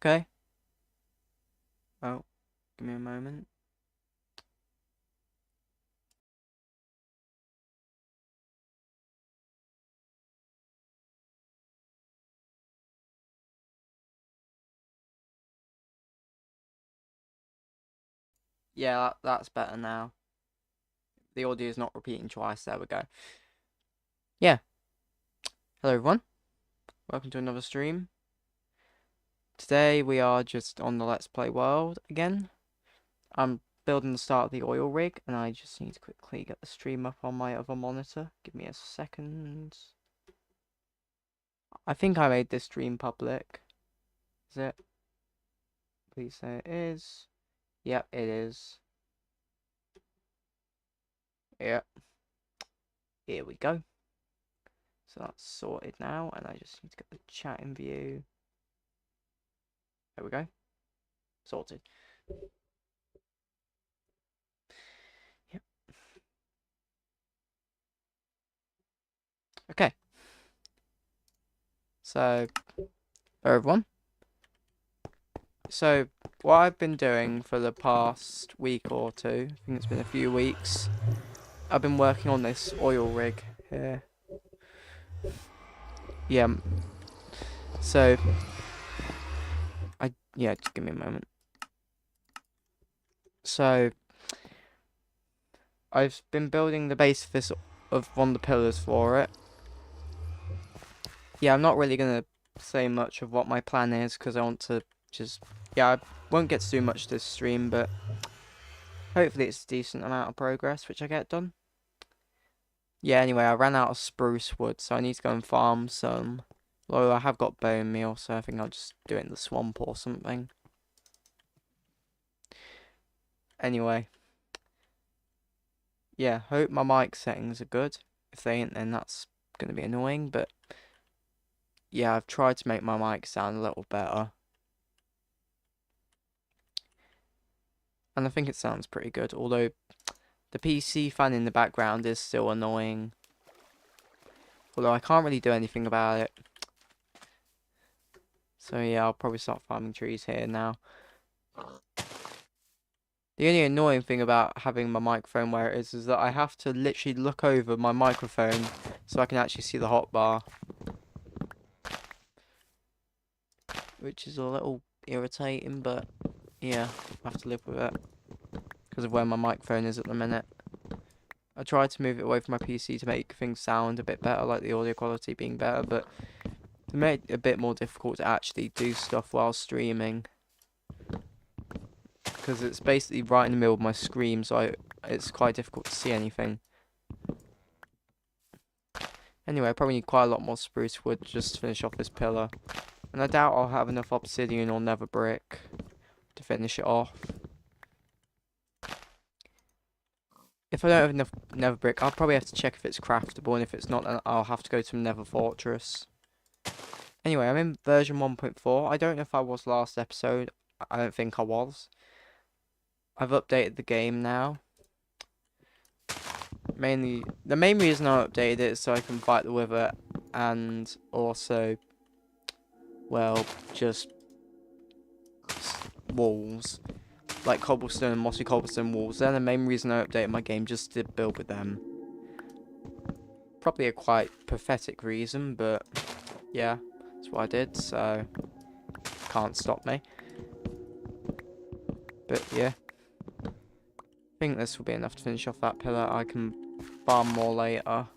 Okay. Oh, give me a moment. Yeah, that's better now. The audio is not repeating twice. There we go. Yeah. Hello, everyone. Welcome to another stream. Today we are just on the Let's Play world again. I'm building the start of the oil rig, and I just need to quickly get the stream up on my other monitor. Give me a second. I think I made this stream public. Is it? Please say it is. Yep, it is. Yep. Here we go. So that's sorted now, and I just need to get the chat in view. There we go. Sorted. Yep. Okay. So, everyone. So, what I've been doing for the past week or two, I think it's been a few weeks, I've been working on this oil rig here. Yeah. So, yeah, just give me a moment. So, I've been building the base of one of the pillars for it. Yeah, I'm not really gonna say much of what my plan is because I want to just, yeah, I won't get to do much this stream, but hopefully it's a decent amount of progress which I get done. Yeah, anyway, I ran out of spruce wood, so I need to go and farm some. Although I have got bone meal, so I think I'll just do it in the swamp or something. Anyway. Yeah, hope my mic settings are good. If they ain't, then that's going to be annoying, but yeah, I've tried to make my mic sound a little better. And I think it sounds pretty good, although the PC fan in the background is still annoying. Although I can't really do anything about it. So yeah, I'll probably start farming trees here now. The only annoying thing about having my microphone where it is that I have to literally look over my microphone so I can actually see the hotbar. Which is a little irritating, but yeah, I have to live with it. Because of where my microphone is at the minute. I tried to move it away from my PC to make things sound a bit better, like the audio quality being better, but it made it a bit more difficult to actually do stuff while streaming. Because it's basically right in the middle of my screen, so it's quite difficult to see anything. Anyway, I probably need quite a lot more spruce wood just to finish off this pillar. And I doubt I'll have enough obsidian or nether brick to finish it off. If I don't have enough nether brick, I'll probably have to check if it's craftable, and if it's not, then I'll have to go to Nether Fortress. Anyway, I'm in version 1.4. I don't know if I was last episode. I don't think I was. I've updated the game now. Mainly, the main reason I updated it is so I can fight the Wither, and also, well, just walls. Like cobblestone and mossy cobblestone walls. They're the main reason I updated my game, just to build with them. Probably a quite pathetic reason, but yeah, that's what I did, so can't stop me. But yeah, I think this will be enough to finish off that pillar. I can farm more later.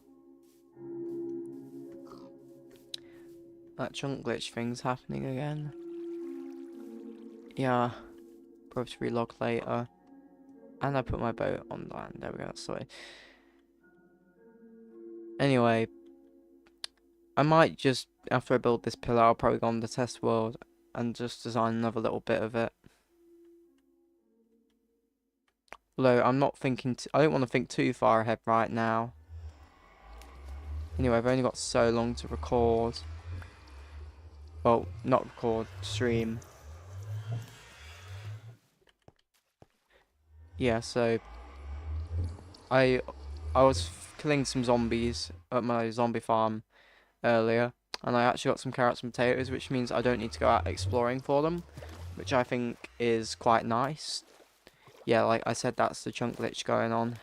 That chunk glitch thing's happening again. Yeah, probably to relog later. And I put my boat on land. There we go, that's sorted. Anyway, I might just, after I build this pillar, I'll probably go on the test world and just design another little bit of it. Although I'm not thinking, I don't want to think too far ahead right now. Anyway, I've only got so long to record. Well, not record, stream. Yeah, so I was killing some zombies at my zombie farm earlier. And I actually got some carrots and potatoes, which means I don't need to go out exploring for them, which I think is quite nice. Yeah, like I said, that's the chunk glitch going on.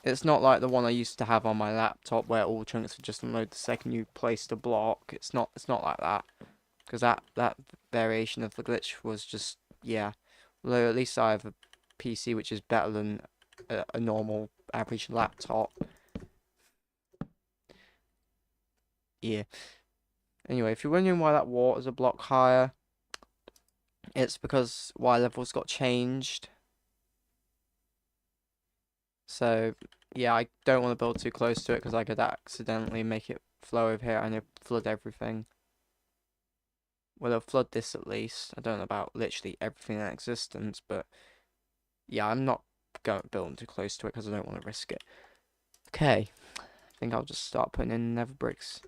It's not like the one I used to have on my laptop where all chunks would just unload the second you placed a block. It's not like that. Because that variation of the glitch was just, yeah. Although at least I have a PC which is better than a normal average laptop. Yeah. Anyway, if you're wondering why that water's a block higher, it's because Y levels got changed. So, yeah, I don't want to build too close to it because I could accidentally make it flow over here and it flood everything. Well, it'll flood this at least. I don't know about literally everything in existence, but yeah, I'm not going to build too close to it because I don't want to risk it. Okay, I think I'll just start putting in nether bricks.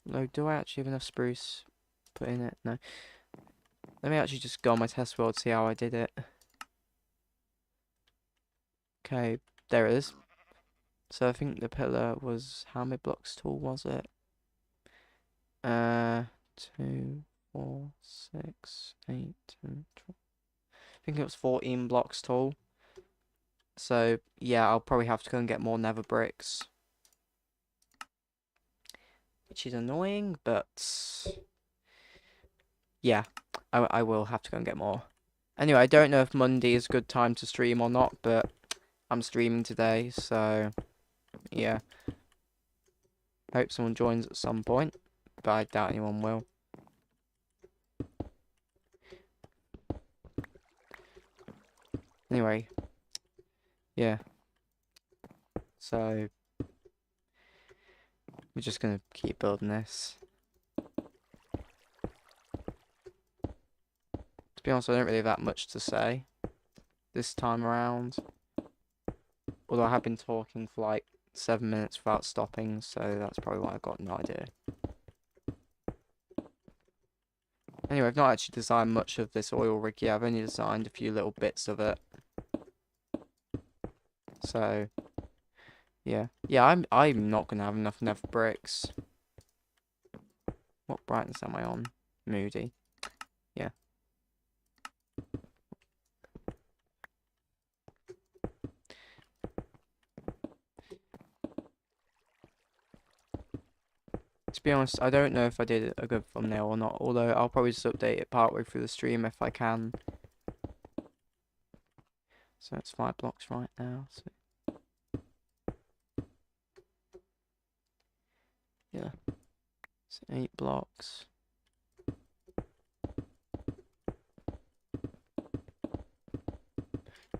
No, do I actually have enough spruce? Put in it? No. Let me actually just go on my test world, see how I did it. Okay, there it is. So I think the pillar was, how many blocks tall was it? 2, 4, 6, 8, 10, 12. I think it was 14 blocks tall. So yeah, I'll probably have to go and get more nether bricks. Which is annoying, but yeah, I will have to go and get more. Anyway, I don't know if Monday is a good time to stream or not, but I'm streaming today, so yeah. Hope someone joins at some point, but I doubt anyone will. Anyway, yeah. So we're just gonna keep building this. To be honest, I don't really have that much to say this time around. Although I have been talking for like 7 minutes without stopping, so that's probably why I've got no idea. Anyway, I've not actually designed much of this oil rig yet. I've only designed a few little bits of it. So, yeah. Yeah, I'm not gonna have enough nether bricks. What brightness am I on? Moody. Yeah. To be honest, I don't know if I did a good thumbnail or not, although I'll probably just update it partway through the stream if I can. So it's 5 blocks right now. So yeah. It's 8 blocks.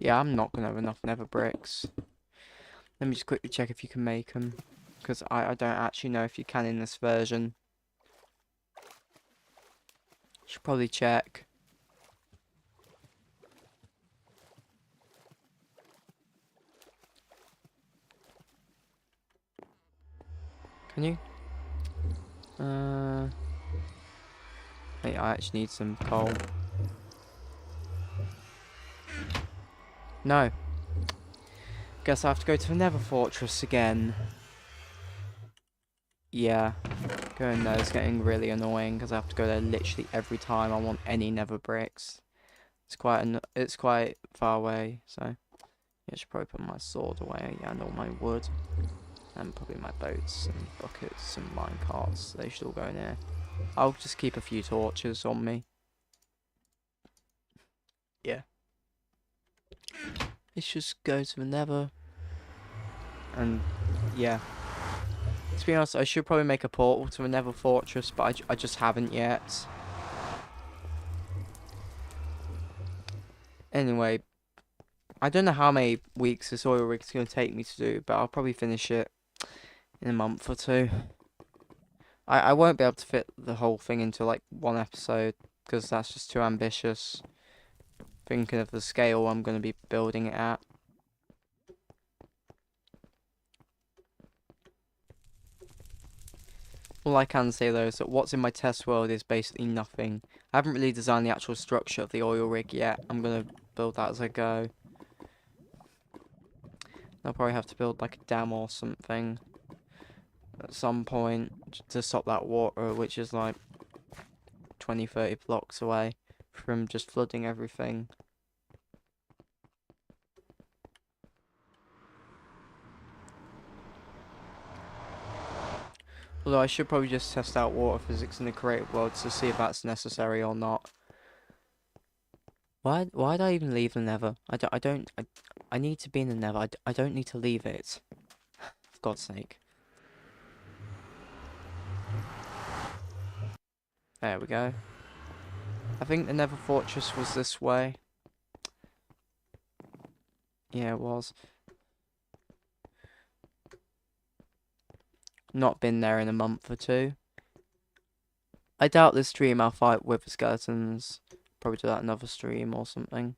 Yeah, I'm not gonna have enough nether bricks. Let me just quickly check if you can make them, because I don't actually know if you can in this version. Should probably check. Can you? Wait, I actually need some coal. No. Guess I have to go to the Nether Fortress again. Yeah. Going there is getting really annoying because I have to go there literally every time I want any nether bricks. It's quite far away, so yeah, I should probably put my sword away and all my wood. And probably my boats and buckets and mine carts. They should all go in here. I'll just keep a few torches on me. Yeah. Let's just go to the nether. And yeah. To be honest, I should probably make a portal to the nether fortress, but I just haven't yet. Anyway, I don't know how many weeks this oil rig is going to take me to do, but I'll probably finish it in a month or two. I won't be able to fit the whole thing into like one episode because that's just too ambitious. Thinking of the scale I'm going to be building it at. All I can say though is that what's in my test world is basically nothing. I haven't really designed the actual structure of the oil rig yet. I'm going to build that as I go. I'll probably have to build like a dam or something. at some point to stop that water, which is like 20-30 blocks away, from just flooding everything. Although I should probably just test out water physics in the creative world to see if that's necessary or not. Why'd I even leave the Nether? I need to be in the Nether. I don't need to leave it. For God's sake. There we go. I think the Nether Fortress was this way. Yeah, it was. Not been there in a month or two. I doubt this stream I'll fight with the skeletons. Probably do that another stream or something.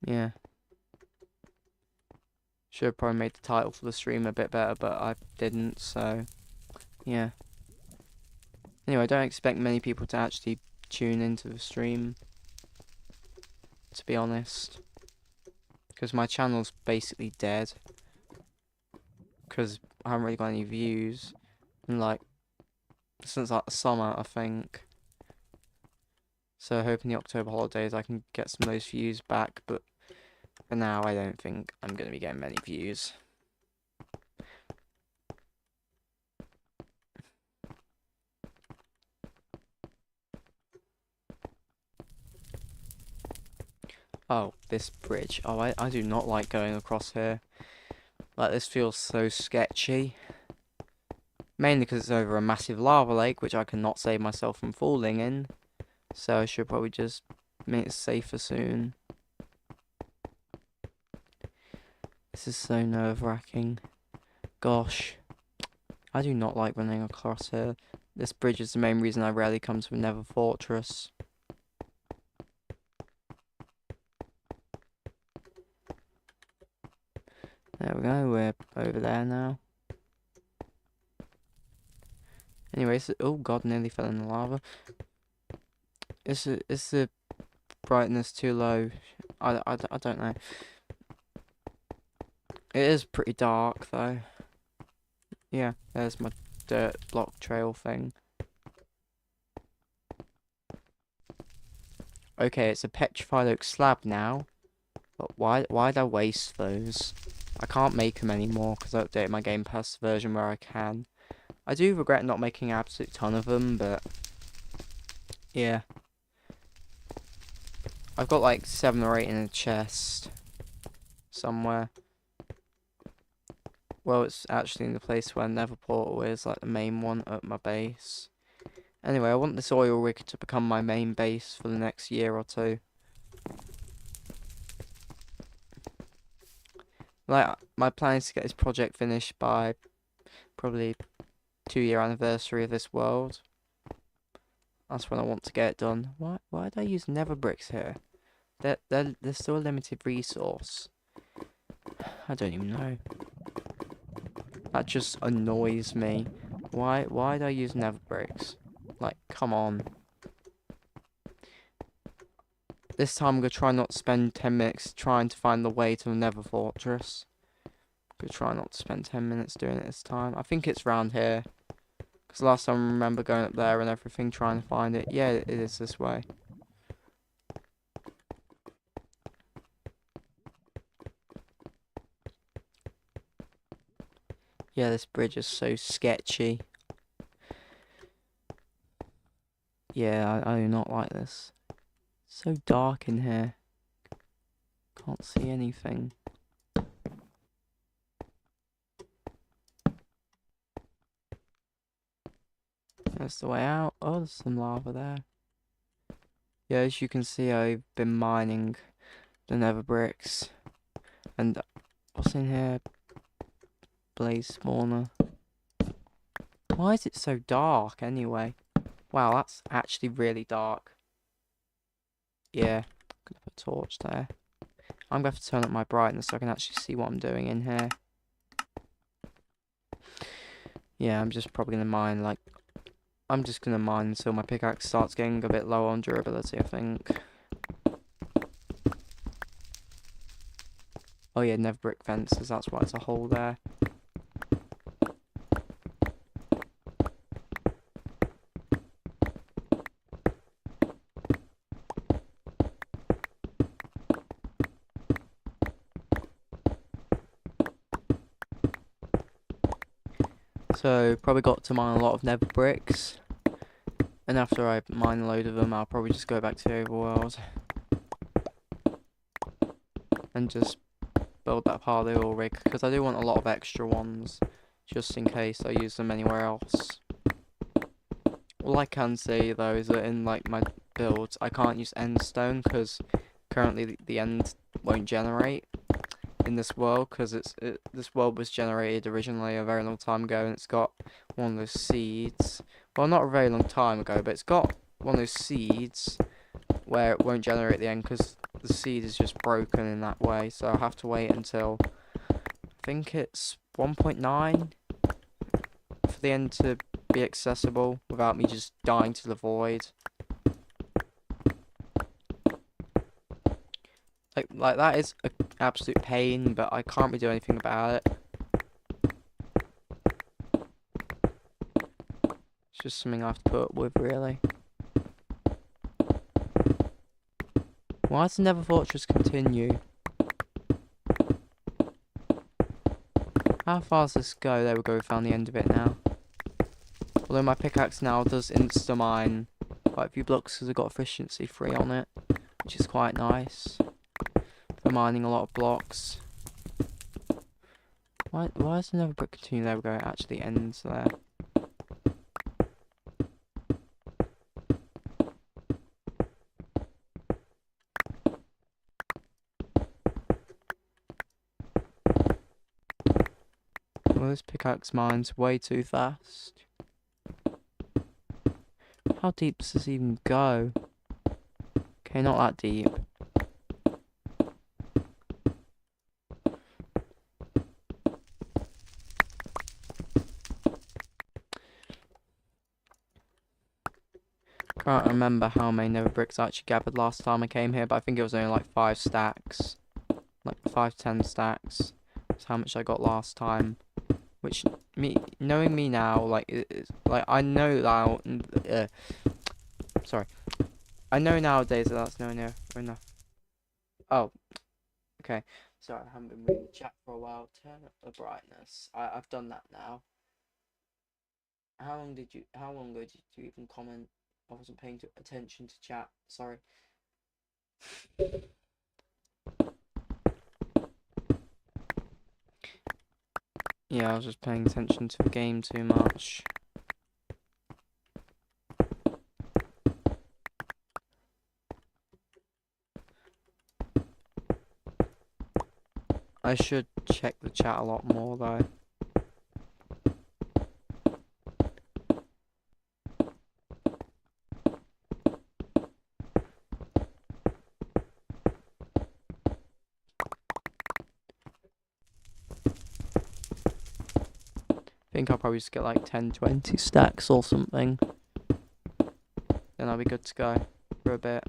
Yeah. Should have probably made the title for the stream a bit better, but I didn't, so yeah. Anyway, I don't expect many people to actually tune into the stream, to be honest. Because my channel's basically dead. Because I haven't really got any views. And like, since like the summer, I think. So hoping the October holidays I can get some of those views back, but for now I don't think I'm going to be getting many views. Oh, this bridge. Oh, I do not like going across here. Like, this feels so sketchy. Mainly because it's over a massive lava lake, which I cannot save myself from falling in. So I should probably just make it safer soon. This is so nerve-wracking. Gosh. I do not like running across here. This bridge is the main reason I rarely come to Nether Fortress. There we go, we're over there now. Anyways, oh god, nearly fell in the lava. Is the brightness too low? I don't know. It is pretty dark though. Yeah, there's my dirt block trail thing. Okay, it's a petrified oak slab now. But why'd I waste those? I can't make them anymore because I updated my Game Pass version where I can. I do regret not making an absolute ton of them, but yeah. I've got like 7 or 8 in a chest somewhere. Well, it's actually in the place where Nether Portal is, like the main one at my base. Anyway, I want this oil rig to become my main base for the next year or two. Like, my plan is to get this project finished by probably 2-year anniversary of this world. That's when I want to get it done. Why did I use Nether bricks here? They're still a limited resource. I don't even know. That just annoys me. Why did I use Nether bricks? Like, come on. This time I'm gonna try not to spend 10 minutes trying to find the way to the Nether Fortress. I'm gonna try not to spend 10 minutes doing it this time. I think it's round here. Because last time I remember going up there and everything trying to find it. Yeah, it is this way. Yeah, this bridge is so sketchy. Yeah, I do not like this. It's so dark in here. Can't see anything. That's the way out. Oh, there's some lava there. Yeah, as you can see, I've been mining the Nether bricks. And what's in here? Blaze spawner. Why is it so dark anyway? Wow, that's actually really dark. Yeah, I'm gonna put a torch there. I'm gonna have to turn up my brightness so I can actually see what I'm doing in here. Yeah, I'm just probably gonna mine like... I'm just gonna mine until my pickaxe starts getting a bit low on durability, I think. Oh yeah, never brick fences, that's why there's a hole there. So, probably got to mine a lot of nether bricks. And after I mine a load of them, I'll probably just go back to the overworld. And just build that part of the oil rig, because I do want a lot of extra ones, just in case I use them anywhere else. All I can say though is that in like my builds, I can't use endstone, because currently the end won't generate in this world, because this world was generated originally a very long time ago, and it's got one of those seeds. Well, not a very long time ago, but it's got one of those seeds where it won't generate the end because the seed is just broken in that way. So I'll have to wait until I think it's 1.9 for the end to be accessible without me just dying to the void. Like that is an absolute pain, but I can't really do anything about it. It's just something I have to put up with, really. Why does the Nether Fortress continue? How far does this go? There we go, we found the end of it now. Although my pickaxe now does insta-mine quite a few blocks because I've got efficiency 3 on it, which is quite nice for mining a lot of blocks. Why does the Nether brick continue? There we go, it actually ends there. Well, this pickaxe mines way too fast. How deep does this even go? Okay, not that deep. Can't remember how many Nether bricks I actually gathered last time I came here, but I think it was only like 5 stacks. Like 5 to 10 stacks. That's how much I got last time. Which, knowing me now, like I know now. Sorry, I know nowadays that that's no enough. Oh, okay. Sorry, I haven't been reading the chat for a while. Turn up the brightness. I've done that now. How long ago did you even comment? I wasn't paying attention to chat. Sorry. Yeah, I was just paying attention to the game too much. I should check the chat a lot more though. I think I'll probably just get like 10-20 stacks or something. Then I'll be good to go for a bit.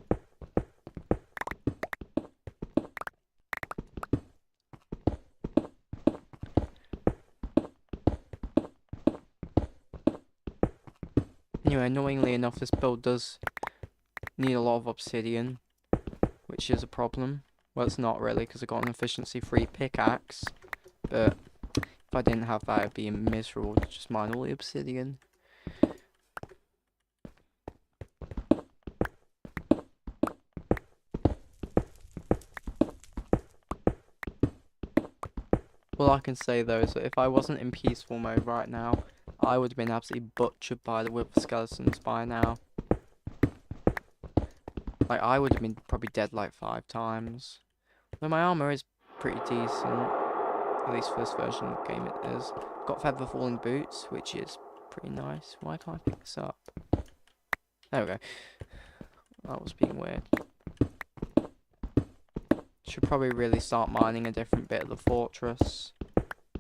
Anyway, annoyingly enough, this build does need a lot of obsidian, which is a problem. Well, it's not really, because I got an efficiency 3 pickaxe, but if I didn't have that, it'd be miserable to just mine all the obsidian. All I can say though is that if I wasn't in peaceful mode right now, I would have been absolutely butchered by the wither skeletons by now. Like, I would have been probably dead like 5 times. Though my armor is pretty decent. At least for this version of the game it is. Got feather falling boots, which is pretty nice. Why can't I pick this up? There we go. That was being weird. Should probably really start mining a different bit of the fortress.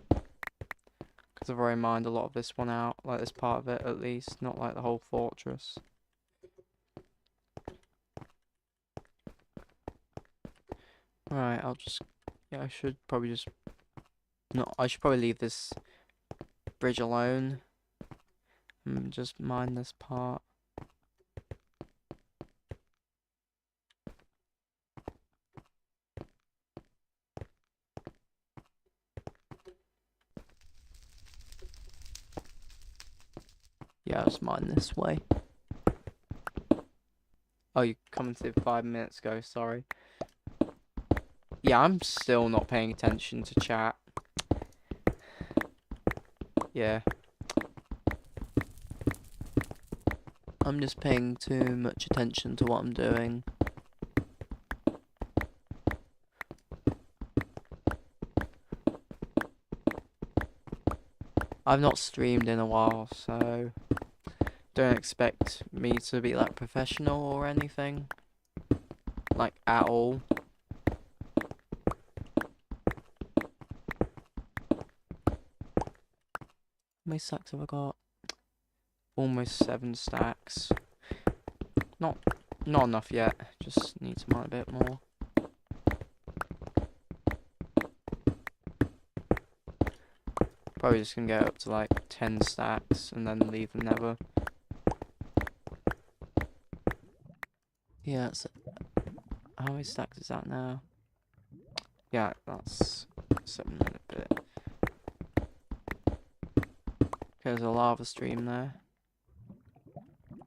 Because I've already mined a lot of this one out. Like this part of it at least. Not like the whole fortress. Right, I'll just Yeah, I should probably just... No, I should probably leave this bridge alone. And just mine this part. Yeah, I'll just mine this way. Oh, you commented 5 minutes ago, sorry. Yeah, I'm still not paying attention to chat. Yeah. I'm just paying too much attention to what I'm doing. I've not streamed in a while, so don't expect me to be like professional or anything. Like at all. How many stacks have I got? Almost 7 stacks. Not enough yet. Just need to mine a bit more. Probably just gonna get up to like 10 stacks and then leave the nether. Yeah, that's... How many stacks is that now? Yeah, that's 7 and a bit. There's a lava stream there.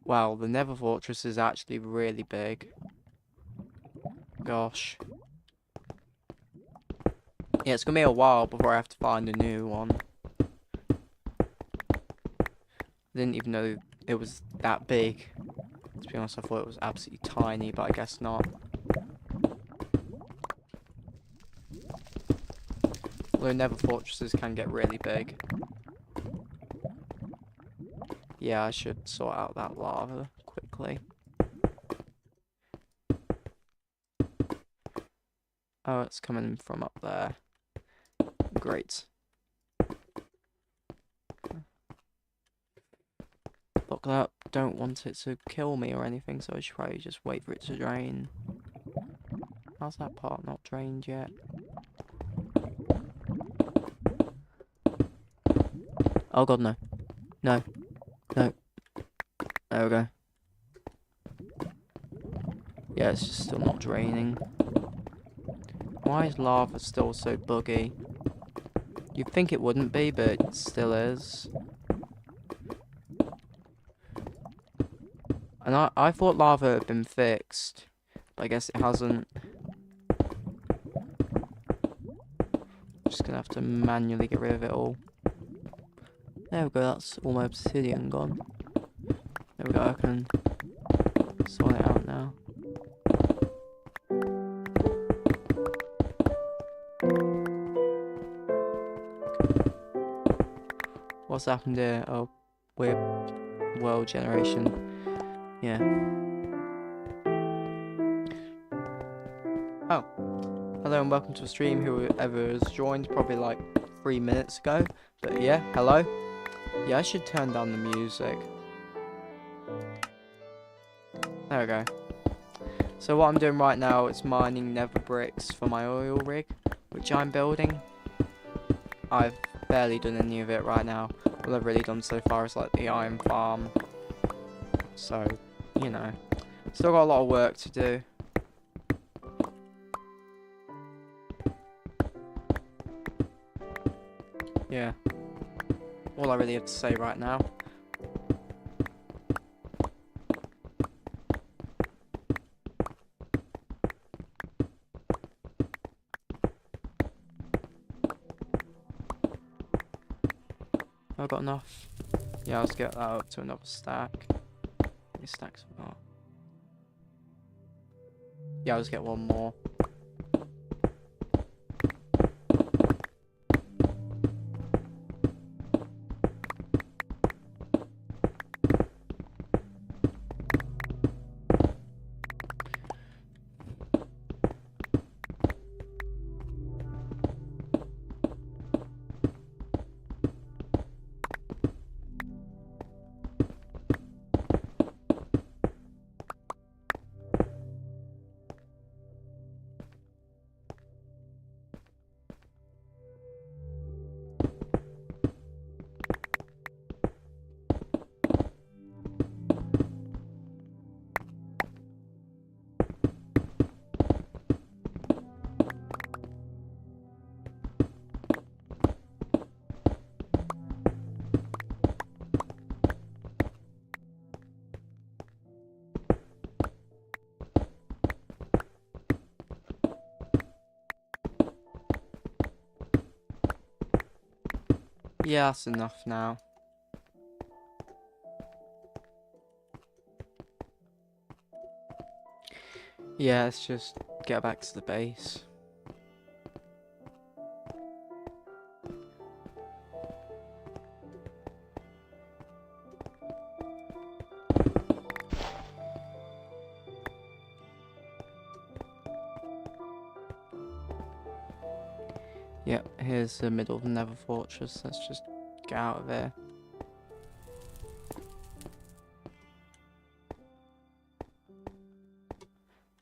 Wow, the Nether Fortress is actually really big. Gosh. Yeah, it's gonna be a while before I have to find a new one. I didn't even know it was that big. To be honest, I thought it was absolutely tiny, but I guess not. Although Nether Fortresses can get really big. Yeah, I should sort out that lava quickly. Oh, it's coming from up there. Great. Look that. Don't want it to kill me or anything, so I should probably just wait for it to drain. How's that part not drained yet? Oh god, no. No. No. There we go. Yeah, it's just still not draining. Why is lava still so buggy? You'd think it wouldn't be, but it still is. And I thought lava had been fixed, but I guess it hasn't. Just gonna have to manually get rid of it all. There we go, that's all my obsidian gone. There we go, I can sort it out now. What's happened here? Oh, weird world generation. Yeah. Oh. Hello and welcome to a stream, whoever has joined probably like 3 minutes ago. But yeah, hello. Yeah, I should turn down the music. There we go. So what I'm doing right now is mining nether bricks for my oil rig, which I'm building. I've barely done any of it right now. All I've really done so far is like the iron farm. So, you know, still got a lot of work to do. Yeah. All I really have to say right now. I've got enough. Yeah, let's get that up to another stack. How many stacks have I got? Yeah, I'll just get one more. Yeah, that's enough now. Yeah, let's just get back to the base. Yep, here's the middle of the Nether Fortress. Let's just get out of here.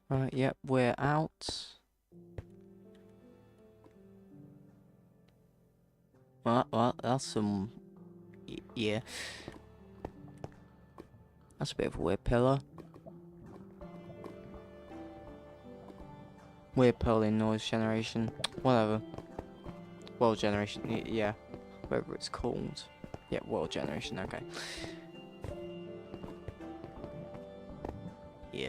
Right, yep, we're out. Well, that's some... yeah. That's a bit of a weird pillar. Weird pulling noise generation. Whatever. World generation, yeah. Whatever it's called. Yeah, world generation, okay. Yeah.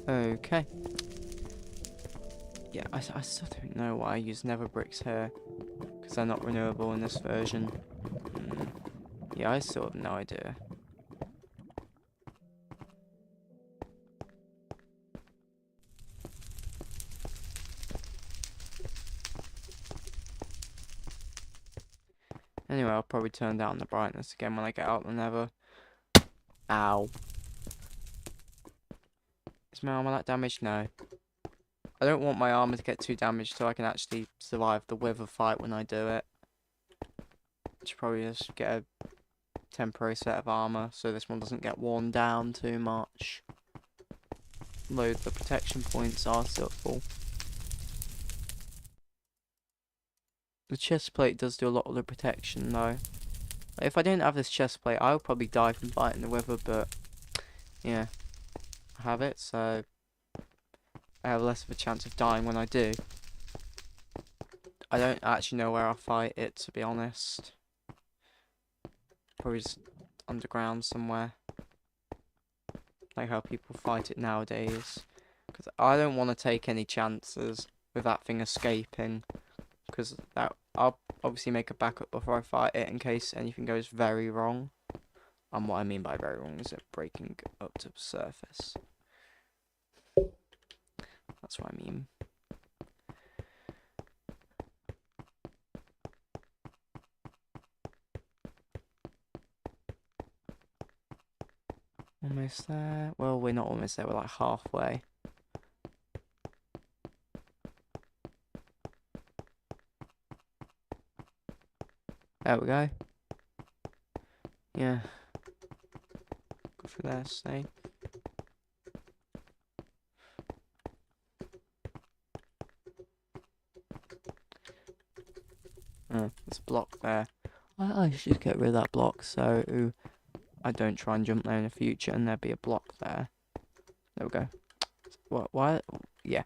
Okay. Yeah, I still don't know why I use nether bricks here. Because they're not renewable in this version. Yeah, I still have no idea. Anyway, I'll probably turn down the brightness again when I get out the nether. Ow. Is my armor that damaged? No. I don't want my armor to get too damaged so I can actually survive the wither fight when I do it. Should probably just get a temporary set of armor so this one doesn't get worn down too much. Load the protection points are still full. The chest plate does do a lot of the protection though. If I didn't have this chest plate, I would probably die from fighting the wither, but yeah, I have it, so I have less of a chance of dying when I do. I don't actually know where I'll fight it, to be honest. Probably just underground somewhere. Like how people fight it nowadays. Because I don't want to take any chances with that thing escaping. Because I'll obviously make a backup before I fight it in case anything goes very wrong. And what I mean by very wrong is it breaking up to the surface. That's what I mean. Almost there. Well, we're not almost there, we're like halfway. There we go. Yeah. Go for there, say. There's a block there. I should get rid of that block so I don't try and jump there in the future and there'll be a block there. There we go. What? Why? Yeah.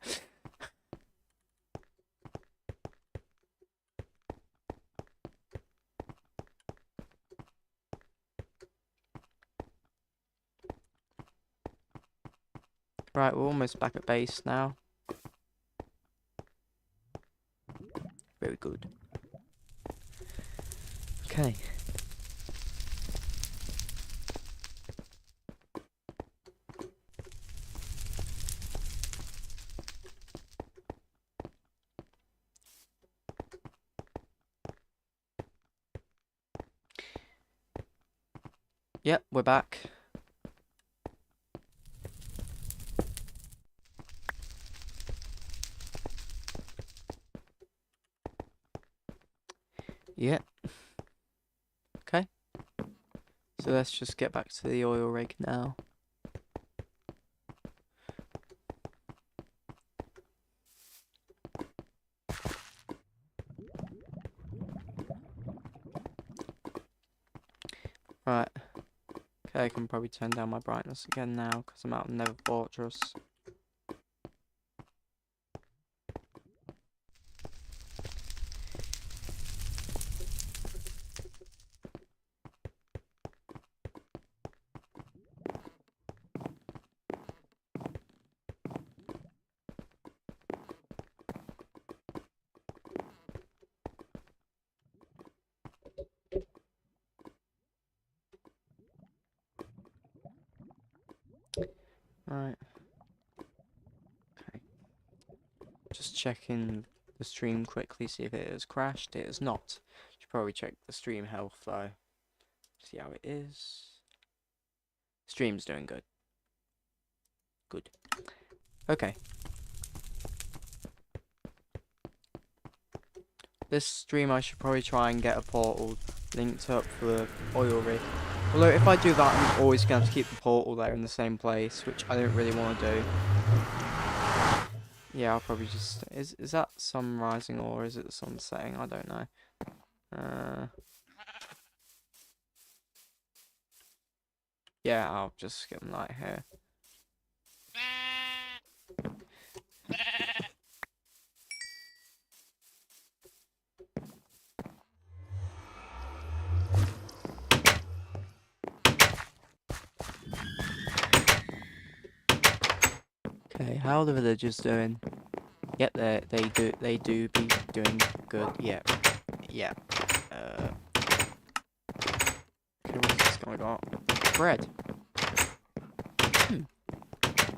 Right, we're almost back at base now. Very good. Okay. Yep, we're back. Yep. Okay. So let's just get back to the oil rig now. Right. Okay, I can probably turn down my brightness again now because I'm out in Nether Fortress. Just checking the stream quickly, see if it has crashed. It has not. Should probably check the stream health though. See how it is. Stream's doing good. Good. Okay. This stream I should probably try and get a portal linked up for the oil rig. Although if I do that, I'm always going to have to keep the portal there in the same place, which I don't really want to do. Yeah, I'll probably just... Is that sun rising or is it the sun setting? I don't know. Yeah, I'll just skip night here. Okay, how are the villagers doing? Yep, they do be doing good. Yep. Yeah. Okay, what's this guy got? Bread.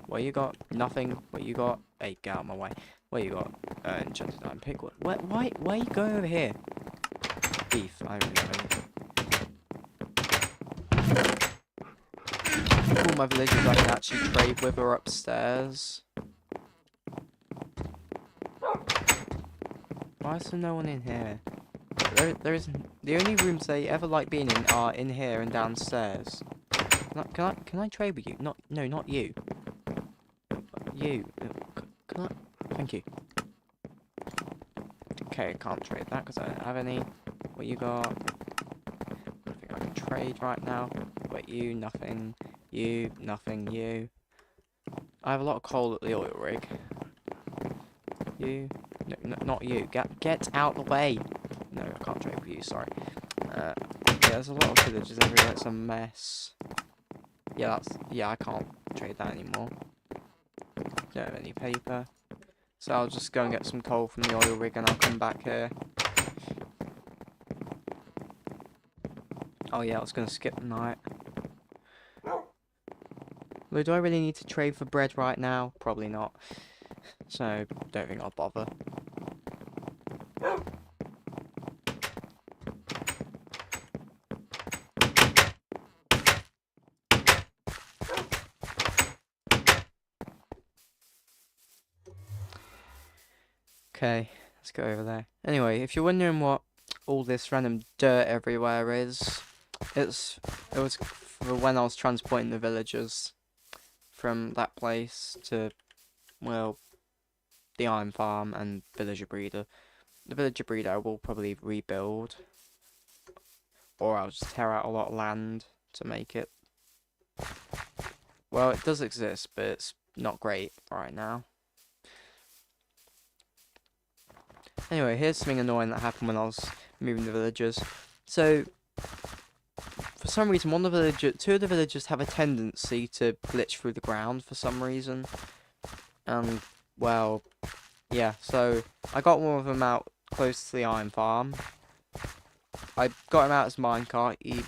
What you got? Nothing. What you got? Hey, get out of my way. What you got? Enchanted iron pick. What? Why you go over here? Beef. I don't really know. All my villagers I can actually trade with are upstairs. Why is there no one in here? There isn't. The only rooms they ever like being in are in here and downstairs. Can I trade with you? No, not you. You. Can I? Thank you. Okay, I can't trade that because I don't have any. What you got? I think I can trade right now. Wait, you, nothing. You, nothing, you. I have a lot of coal at the oil rig. You. No, not you. Get out the way. No, I can't trade with you, sorry. Yeah, there's a lot of villages everywhere, it's a mess. Yeah, I can't trade that anymore. Don't have any paper. So I'll just go and get some coal from the oil rig and I'll come back here. Oh yeah, I was going to skip the night. Well, do I really need to trade for bread right now? Probably not. So, don't think I'll bother. Okay, let's go over there. Anyway, if you're wondering what all this random dirt everywhere is, it was for when I was transporting the villagers from that place to, well, the iron farm and villager breeder. The villager breeder I will probably rebuild, or I'll just tear out a lot of land to make it. Well, it does exist, but it's not great right now. Anyway, here's something annoying that happened when I was moving the villagers. So, for some reason, two of the villagers have a tendency to glitch through the ground for some reason. And, well, yeah, so I got one of them out close to the iron farm. I got him out as minecart. He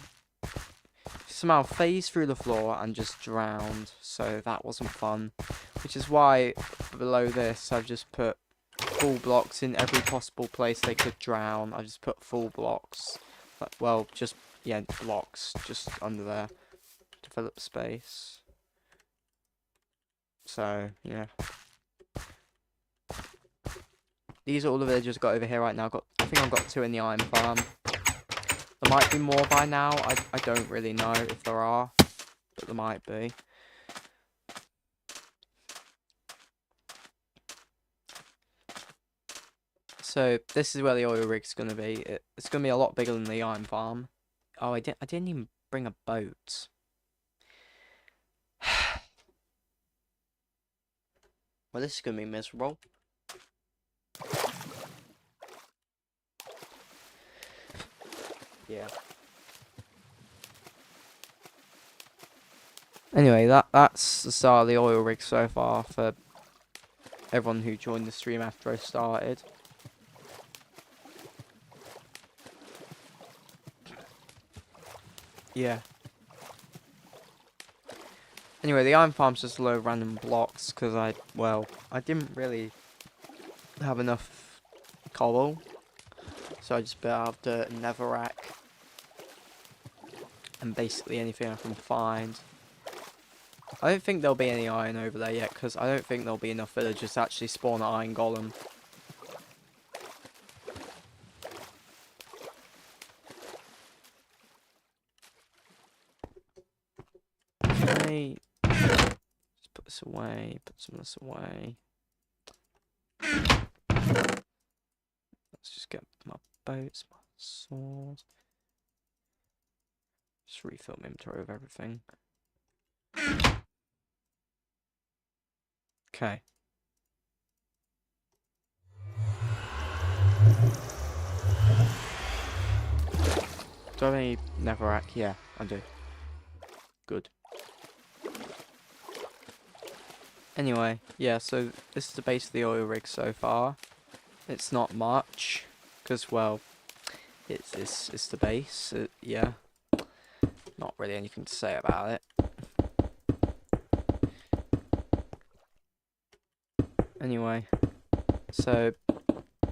somehow phased through the floor and just drowned, so that wasn't fun. Which is why below this I've just put full blocks in every possible place they could drown. I just put full blocks. Well, just, yeah, blocks just under there to fill up space. So, yeah. These are all the villagers got over here right now. I think I've got 2 in the iron farm. There might be more by now. I don't really know if there are, but there might be. So this is where the oil rig's gonna be. It's gonna be a lot bigger than the iron farm. Oh, I didn't even bring a boat. Well, this is gonna be miserable. Yeah. Anyway, that's the start of the oil rig so far for everyone who joined the stream after I started. Yeah. Anyway, the iron farm's just a load of random blocks because I didn't really have enough cobble. So I just built out dirt and netherrack. And basically anything I can find. I don't think there'll be any iron over there yet, because I don't think there'll be enough villagers to actually spawn an iron golem. Okay. Just put this away, put some of this away. Let's just get my boats, my swords. Just refill my inventory of everything. Okay. Do I have any netherrack? Yeah, I do. Good. Anyway, yeah, so this is the base of the oil rig so far. It's not much, because, well, it's the base, yeah. Not really anything to say about it. Anyway, so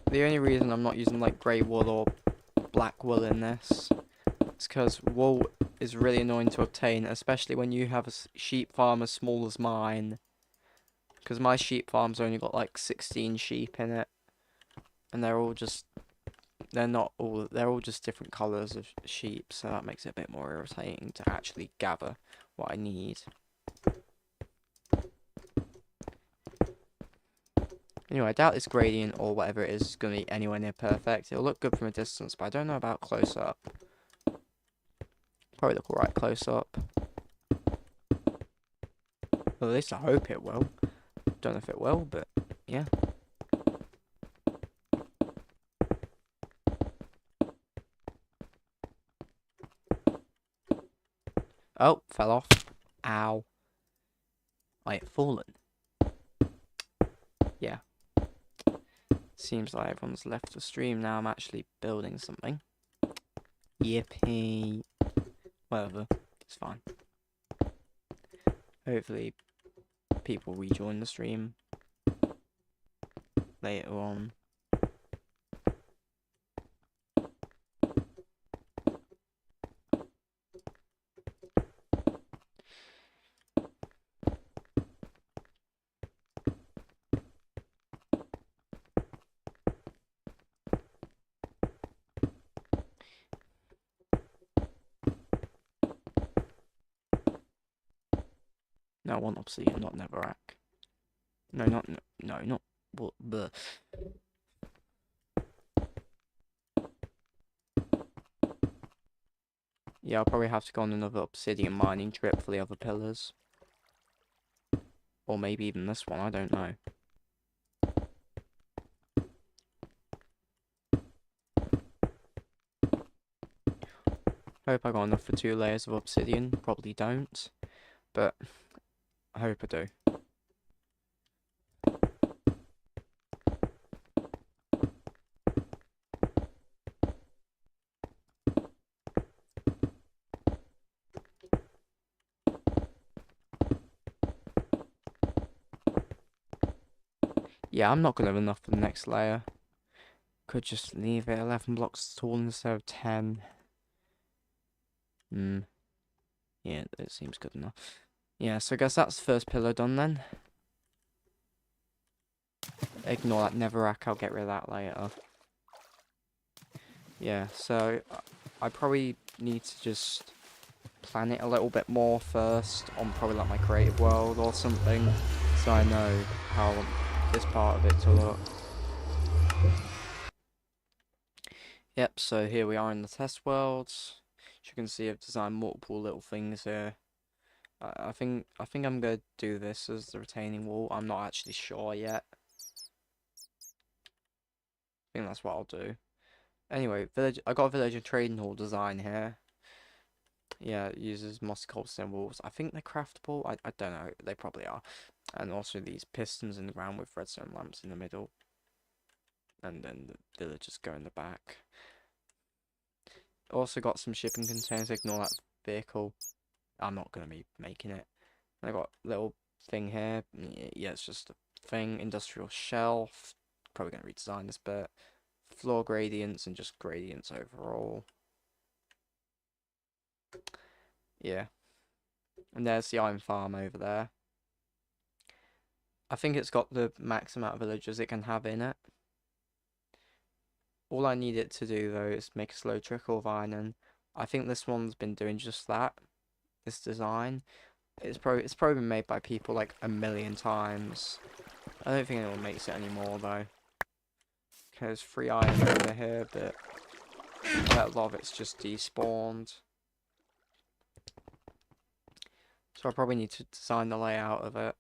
the only reason I'm not using like grey wool or black wool in this is because wool is really annoying to obtain, especially when you have a sheep farm as small as mine. Because my sheep farm's only got like 16 sheep in it, and they're all just different colours of sheep, so that makes it a bit more irritating to actually gather what I need. Anyway, I doubt this gradient or whatever it is going to be anywhere near perfect. It'll look good from a distance, but I don't know about close up. Probably look alright close up. Well, at least I hope it will. Don't know if it will, but yeah. Oh, fell off. Ow. I had fallen. Yeah. Seems like everyone's left the stream now. I'm actually building something. Yippee. Whatever. It's fine. Hopefully people rejoin the stream later on. No, I want obsidian, not netherrack. No, not what the. Yeah, I'll probably have to go on another obsidian mining trip for the other pillars. Or maybe even this one, I don't know. Hope I got enough for 2 layers of obsidian. Probably don't. But I hope I do. Yeah, I'm not going to have enough for the next layer. Could just leave it 11 blocks tall instead of 10. Yeah, it seems good enough. Yeah, so I guess that's the first pillar done then. Ignore that netherrack, I'll get rid of that later. Yeah, so I probably need to just plan it a little bit more first on probably like my creative world or something, so I know how I want this part of it to look. Yep, so here we are in the test worlds. As you can see, I've designed multiple little things here. I think I'm gonna do this as the retaining wall. I'm not actually sure yet. I think that's what I'll do. Anyway, I got a village and trading hall design here. Yeah, it uses mossy cobblestone walls. I think they're craftable. I don't know. They probably are. And also these pistons in the ground with redstone lamps in the middle. And then the villagers go in the back. Also got some shipping containers. Ignore that vehicle. I'm not going to be making it. And I got a little thing here. Yeah, it's just a thing. Industrial shelf. probably going to redesign this bit. Floor gradients and just gradients overall. Yeah. And there's the iron farm over there. I think it's got the max amount of villagers it can have in it. All I need it to do though is make a slow trickle of iron, and I think this one's been doing just that. This design. It's probably been made by people like a million times. I don't think anyone makes it anymore though. There's free iron over here, but I bet a lot of it's just despawned. So I probably need to design the layout of it.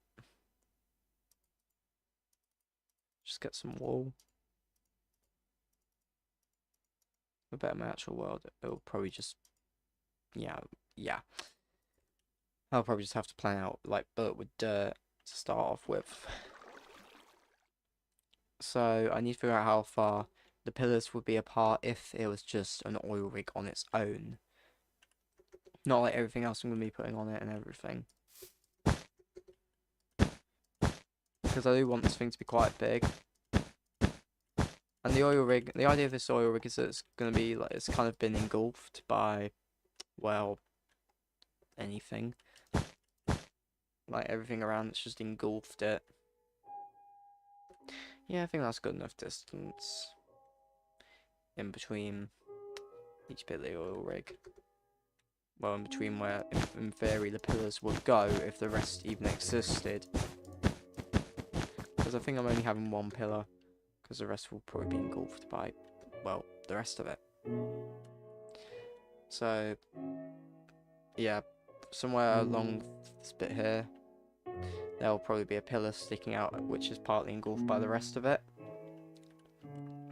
Just get some wool. A better my actual world, it'll probably just, yeah. I'll probably just have to plan out, like, build with dirt to start off with. So I need to figure out how far the pillars would be apart if it was just an oil rig on its own. Not like everything else I'm going to be putting on it and everything. Because I do want this thing to be quite big. And the oil rig, the idea of this oil rig is that it's going to be, like, it's kind of been engulfed by, well, anything. Like, everything around it's just engulfed it. Yeah, I think that's good enough distance in between each bit of the oil rig. Well, in between where, in theory, the pillars would go if the rest even existed. Because I think I'm only having one pillar, because the rest will probably be engulfed by, well, the rest of it. So, yeah, somewhere along this bit here, there'll probably be a pillar sticking out, which is partly engulfed by the rest of it.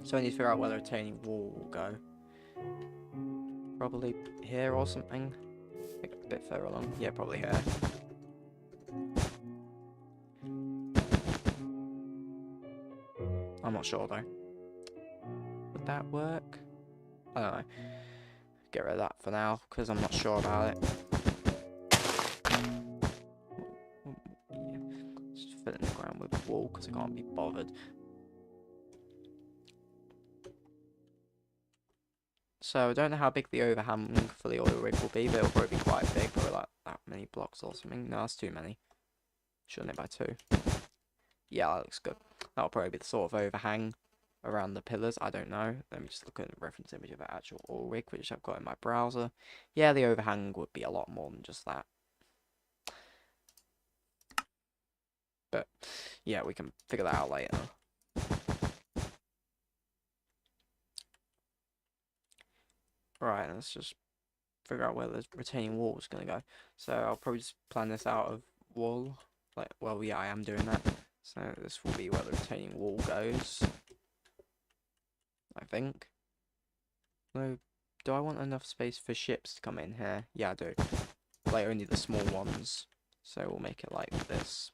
So I need to figure out where the retaining wall will go. Probably here or something. I think a bit further along. Yeah, probably here. I'm not sure though. Would that work? I don't know. Get rid of that for now, because I'm not sure about it. Yeah. Just fill in the ground with wool, because I can't be bothered. So I don't know how big the overhang for the oil rig will be, but it'll probably be quite big, probably like that many blocks or something. No, that's too many. Shouldn't it by 2? Yeah, that looks good. That'll probably be the sort of overhang around the pillars. I don't know. Let me just look at the reference image of the actual oil rig, which I've got in my browser. Yeah, the overhang would be a lot more than just that. But yeah, we can figure that out later. Right, let's just figure out where the retaining wall is going to go. So I'll probably just plan this out of wool. Like, well, yeah, I am doing that. So this will be where the retaining wall goes. I think. No, do I want enough space for ships to come in here? Yeah, I do. Like, only the small ones. So we'll make it like this.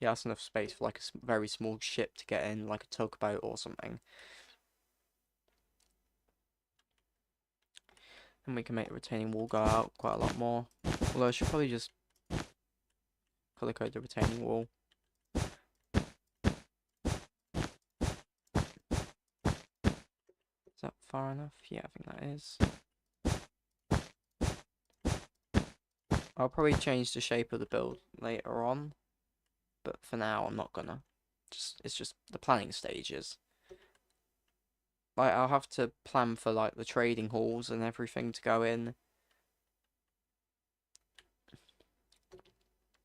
Yeah, that's enough space for like a very small ship to get in, like a tugboat or something. And we can make the retaining wall go out quite a lot more. Although I should probably just color code the retaining wall. Is that far enough? Yeah, I think that is. I'll probably change the shape of the build later on. But for now, I'm not gonna. It's just the planning stages. Like, I'll have to plan for, like, the trading halls and everything to go in.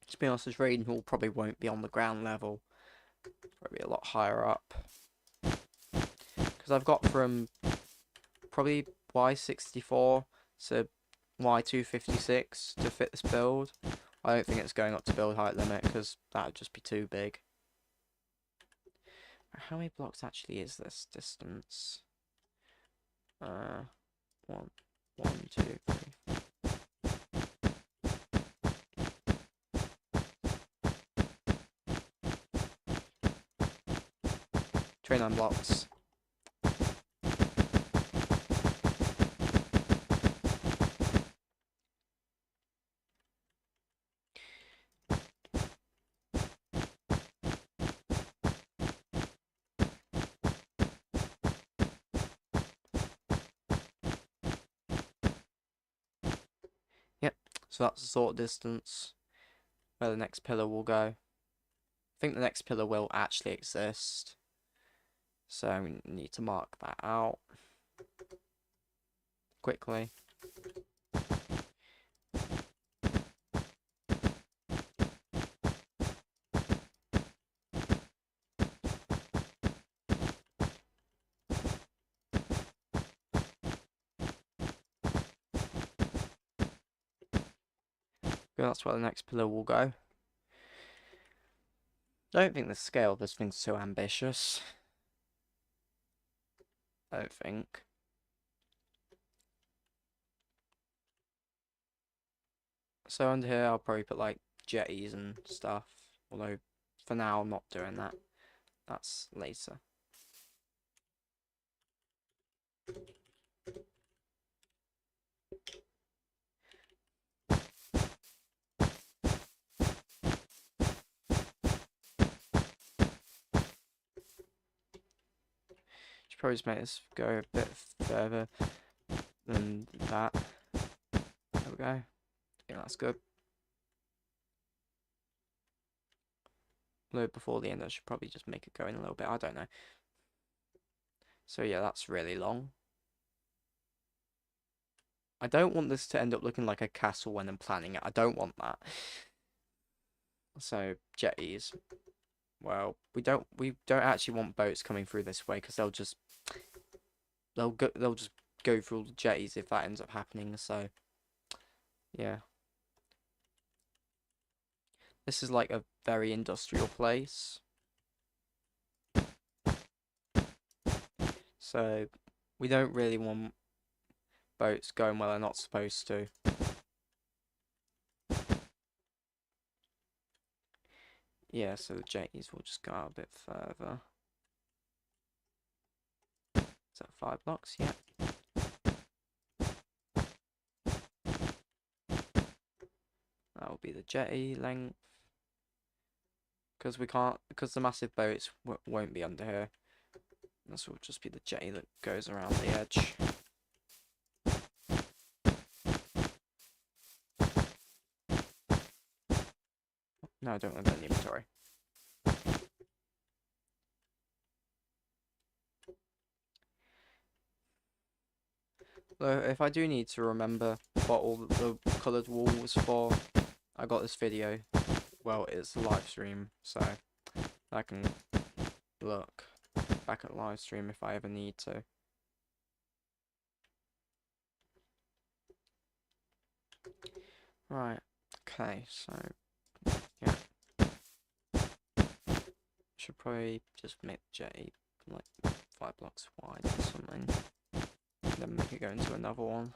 To be honest, the trading hall probably won't be on the ground level. Probably a lot higher up. Because I've got from probably Y64 to Y256 to fit this build. I don't think it's going up to build height limit, because that would just be too big. How many blocks actually is this distance? 1, 2, 3. Train on blocks. So that's the sort of distance where the next pillar will go. I think the next pillar will actually exist. So we need to mark that out quickly. That's where the next pillar will go. I don't think the scale of this thing's so ambitious. I don't think. So under here I'll probably put like jetties and stuff. Although for now I'm not doing that. That's later. Should probably just make this go a bit further than that. There we go. Yeah, that's good. Although before the end I should probably just make it go in a little bit. I don't know. So yeah, that's really long. I don't want this to end up looking like a castle when I'm planning it. I don't want that. So jetties. Well, we don't actually want boats coming through this way because they'll just go through all the jetties if that ends up happening. So yeah. This is like a very industrial place. So we don't really want boats going where they're not supposed to. Yeah, so the jetties will just go out a bit further. Is that 5 blocks? Yeah. That will be the jetty length. Because the massive boats won't be under here. This will just be the jetty that goes around the edge. No, I don't want that in the inventory. Though, if I do need to remember what all the coloured wool was for, I got this video. Well, it's a live stream, so I can look back at the live stream if I ever need to. Right, okay, so yeah. Should probably just make the jetty like 5 blocks wide or something. Then make it go into another one.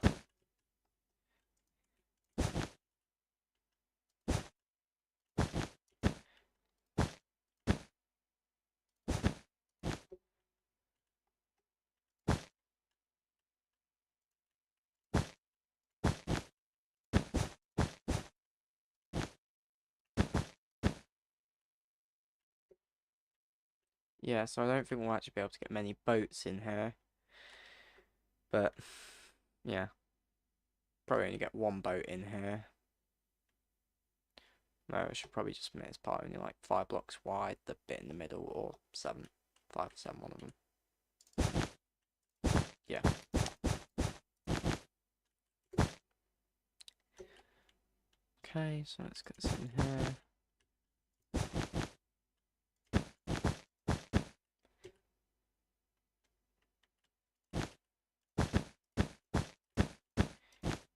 Yeah, so I don't think we'll actually be able to get many boats in here. But, yeah. Probably only get one boat in here. No, I should probably just make this part only like 5 blocks wide, the bit in the middle, or 7. 5, 7, one of them. Yeah. Okay, so let's get this in here.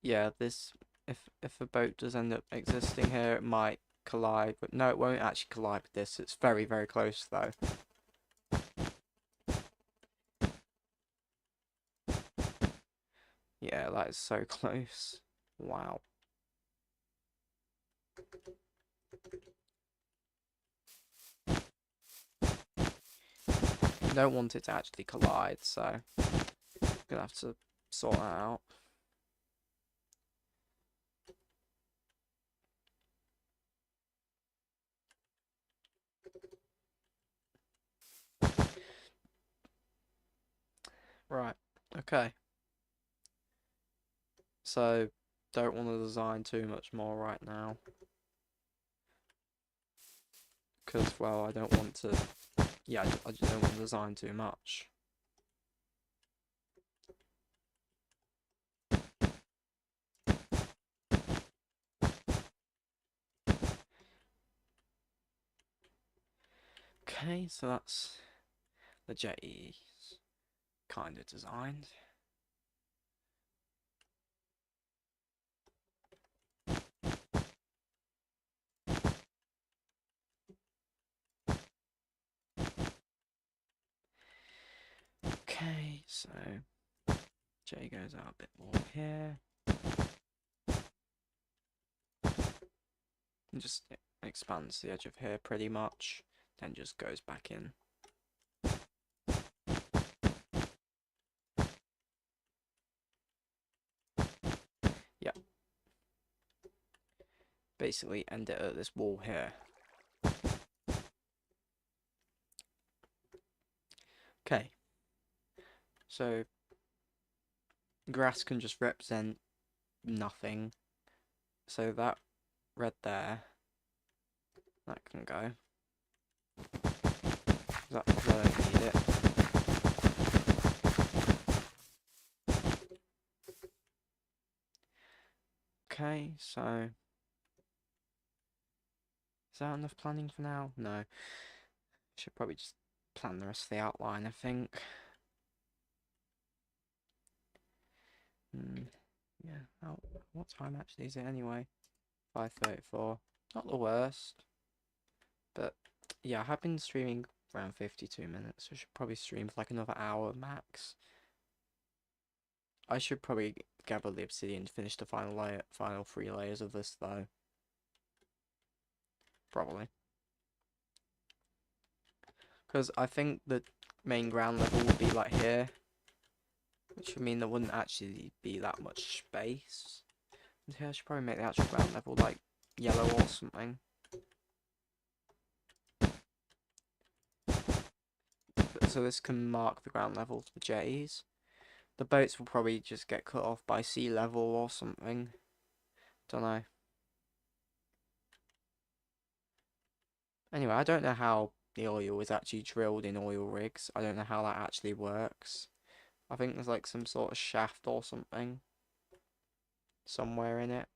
Yeah, this if a boat does end up existing here, it might collide, but no, it won't actually collide with this. It's very, very close though. Yeah, that is so close. Wow. I don't want it to actually collide, so I'm gonna have to sort that out. Right, okay. So don't want to design too much more right now. Because, well, I don't want to... Yeah, I just don't want to design too much. Okay, so that's the jetties kind of designed. Okay, so J goes out a bit more here. And just expands the edge of here pretty much, then just goes back in. Yeah. Basically end it at this wall here. Okay. So grass can just represent nothing. So that red there, that can go. I don't need it. Okay, so is that enough planning for now? No. Should probably just plan the rest of the outline, I think. Yeah. What time actually is it anyway? 5:34. Not the worst. But yeah, I have been streaming around 52 minutes. So I should probably stream for like another hour max. I should probably gather the obsidian to finish the final 3 layers of this though. Probably. Because I think the main ground level would be like here. Which would mean there wouldn't actually be that much space. Yeah, I should probably make the actual ground level like yellow or something. So this can mark the ground level for the jetties. The boats will probably just get cut off by sea level or something. Don't know. Anyway, I don't know how the oil is actually drilled in oil rigs. I don't know how that actually works. I think there's like some sort of shaft or something somewhere in it.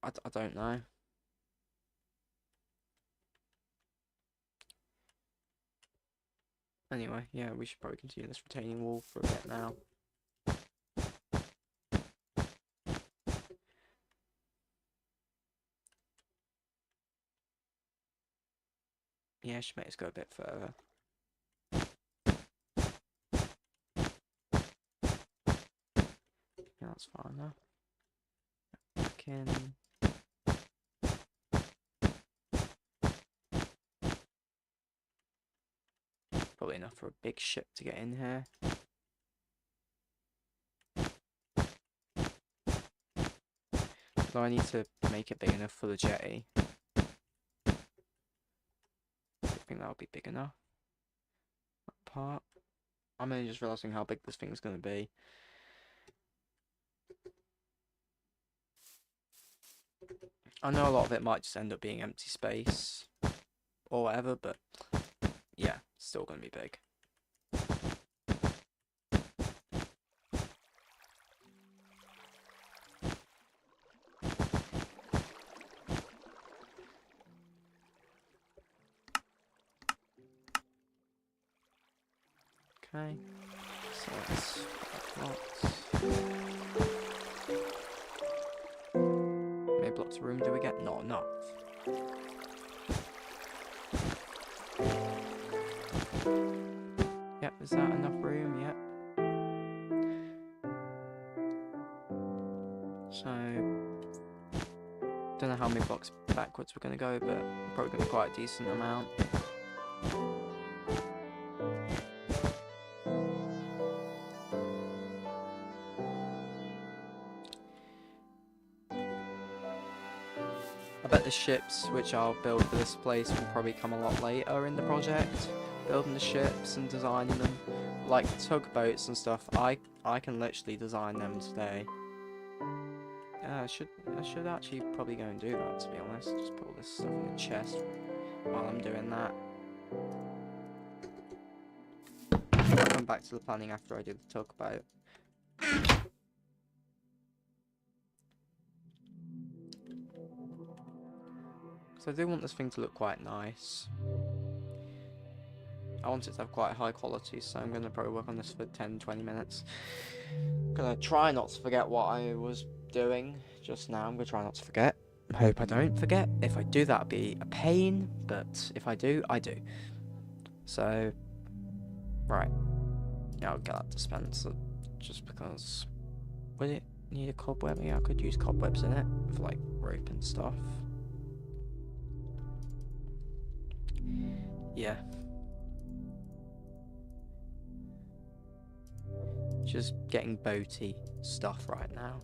I don't know. Anyway, yeah, we should probably continue this retaining wall for a bit now. Yeah, I should make this go a bit further. Yeah, that's fine now. Back in. Probably enough for a big ship to get in here. Though I need to make it big enough for the jetty. I think that'll be big enough. That part. I'm only just realising how big this thing's going to be. I know a lot of it might just end up being empty space or whatever, but yeah, it's still going to be big. Okay, so let's how many blocks of room do we get? Not enough. Yep, is that enough room? Yep. So, don't know how many blocks backwards we're going to go, but probably going to be quite a decent amount. I bet the ships which I'll build for this place will probably come a lot later in the project. Building the ships and designing them. Like tugboats and stuff, I can literally design them today. I should actually probably go and do that, to be honest. Just put all this stuff in the chest while I'm doing that. I'll come back to the planning after I do the tugboat. So I do want this thing to look quite nice. I want it to have quite high quality, so I'm going to probably work on this for 10-20 minutes. I'm going to try not to forget what I was doing just now. I'm going to try not to forget. I hope I don't forget. If I do, that'll be a pain, but if I do, I do. So, right. Yeah, I'll get that dispenser just because... Would it need a cobweb? Yeah, I could use cobwebs in it for, like, rope and stuff. Yeah. Just getting boaty stuff right now.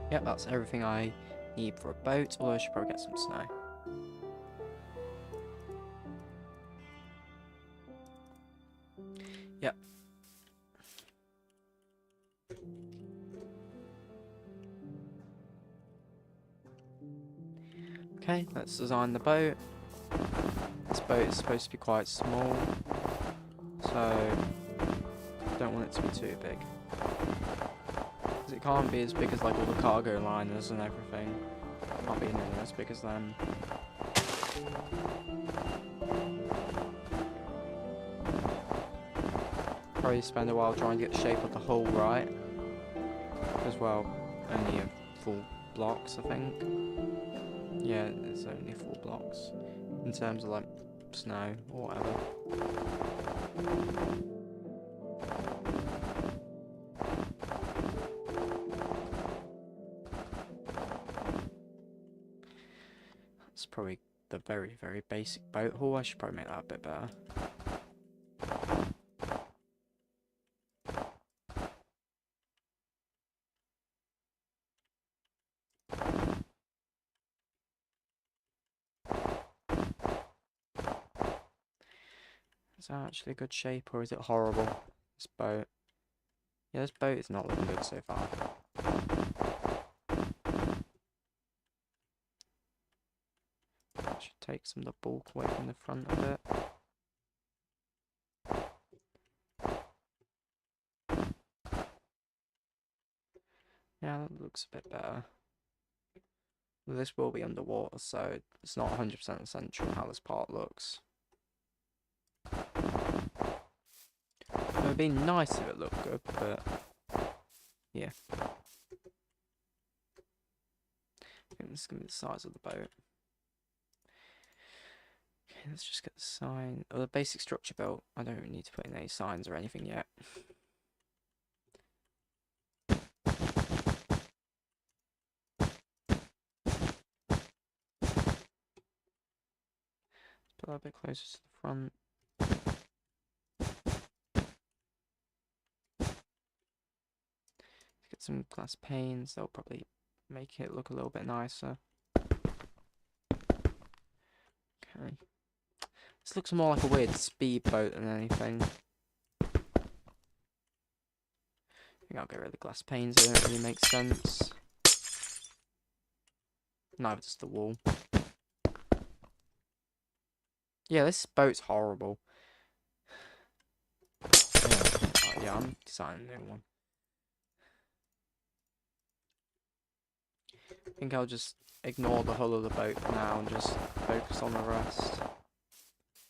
Yep, that's everything I need for a boat, although I should probably get some snow. Yep. Okay, let's design the boat. This boat is supposed to be quite small, so don't want it to be too big. Because it can't be as big as like all the cargo liners and everything. It can't be nearly as big as them. Probably spend a while trying to get the shape of the hull right. As well, only a full blocks, I think. Yeah, it's only 4 blocks. In terms of like snow or whatever. That's probably the very, very basic boat hull. I should probably make that a bit better. Is that actually a good shape, or is it horrible? This boat. Yeah, this boat is not looking good so far. I should take some of the bulk away from the front of it. Yeah, that looks a bit better. Well, this will be underwater, so it's not 100% essential how this part looks. It would be nice if it looked good, but yeah. I think this is going to be the size of the boat. Okay, let's just get the sign. Oh, the basic structure built. I don't really need to put in any signs or anything yet. Put that a bit closer to the front. Get some glass panes, they'll probably make it look a little bit nicer. Okay. This looks more like a weird speedboat than anything. I think I'll get rid of the glass panes, they don't really make sense. Neither does the wall. Yeah, this boat's horrible. Yeah, I'm designing a new one. think I'll just ignore the hull of the boat for now and just focus on the rest. I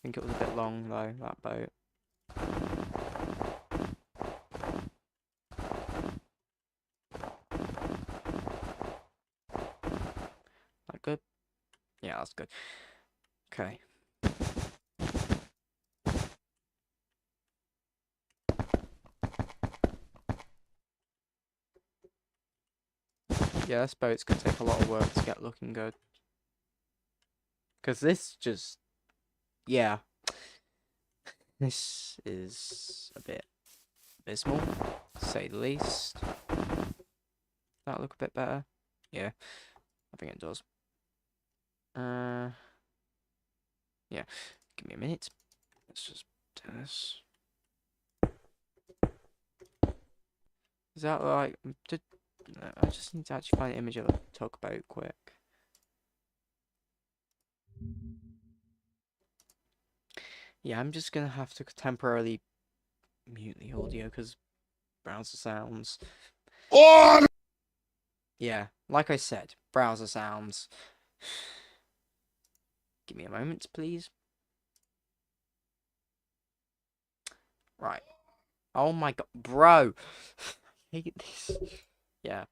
think it was a bit long though, that boat. That good? Yeah, that's good. Okay. Yeah, this boat's gonna take a lot of work to get looking good. Because this just... Yeah. This is a bit abysmal, to say the least. That look a bit better? Yeah, I think it does. Yeah, give me a minute. Let's just do this. Is that like... I just need to actually find an image of a tugboat quick. Yeah, I'm just gonna have to temporarily mute the audio because browser sounds. Yeah, like I said, browser sounds. Give me a moment, please. Right. Oh my god, bro. I hate this. Yeah.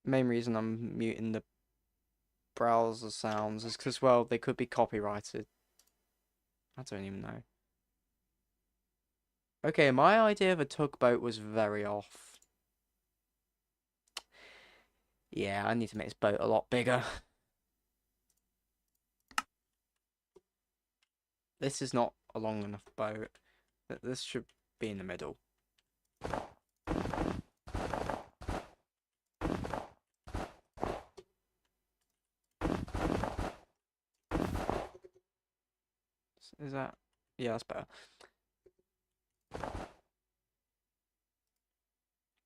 Main reason I'm muting the browser sounds is because, well, they could be copyrighted. I don't even know. Okay, my idea of a tugboat was very off. Yeah, I need to make this boat a lot bigger. This is not a long enough boat. This should be in the middle. Is that... Yeah, that's better.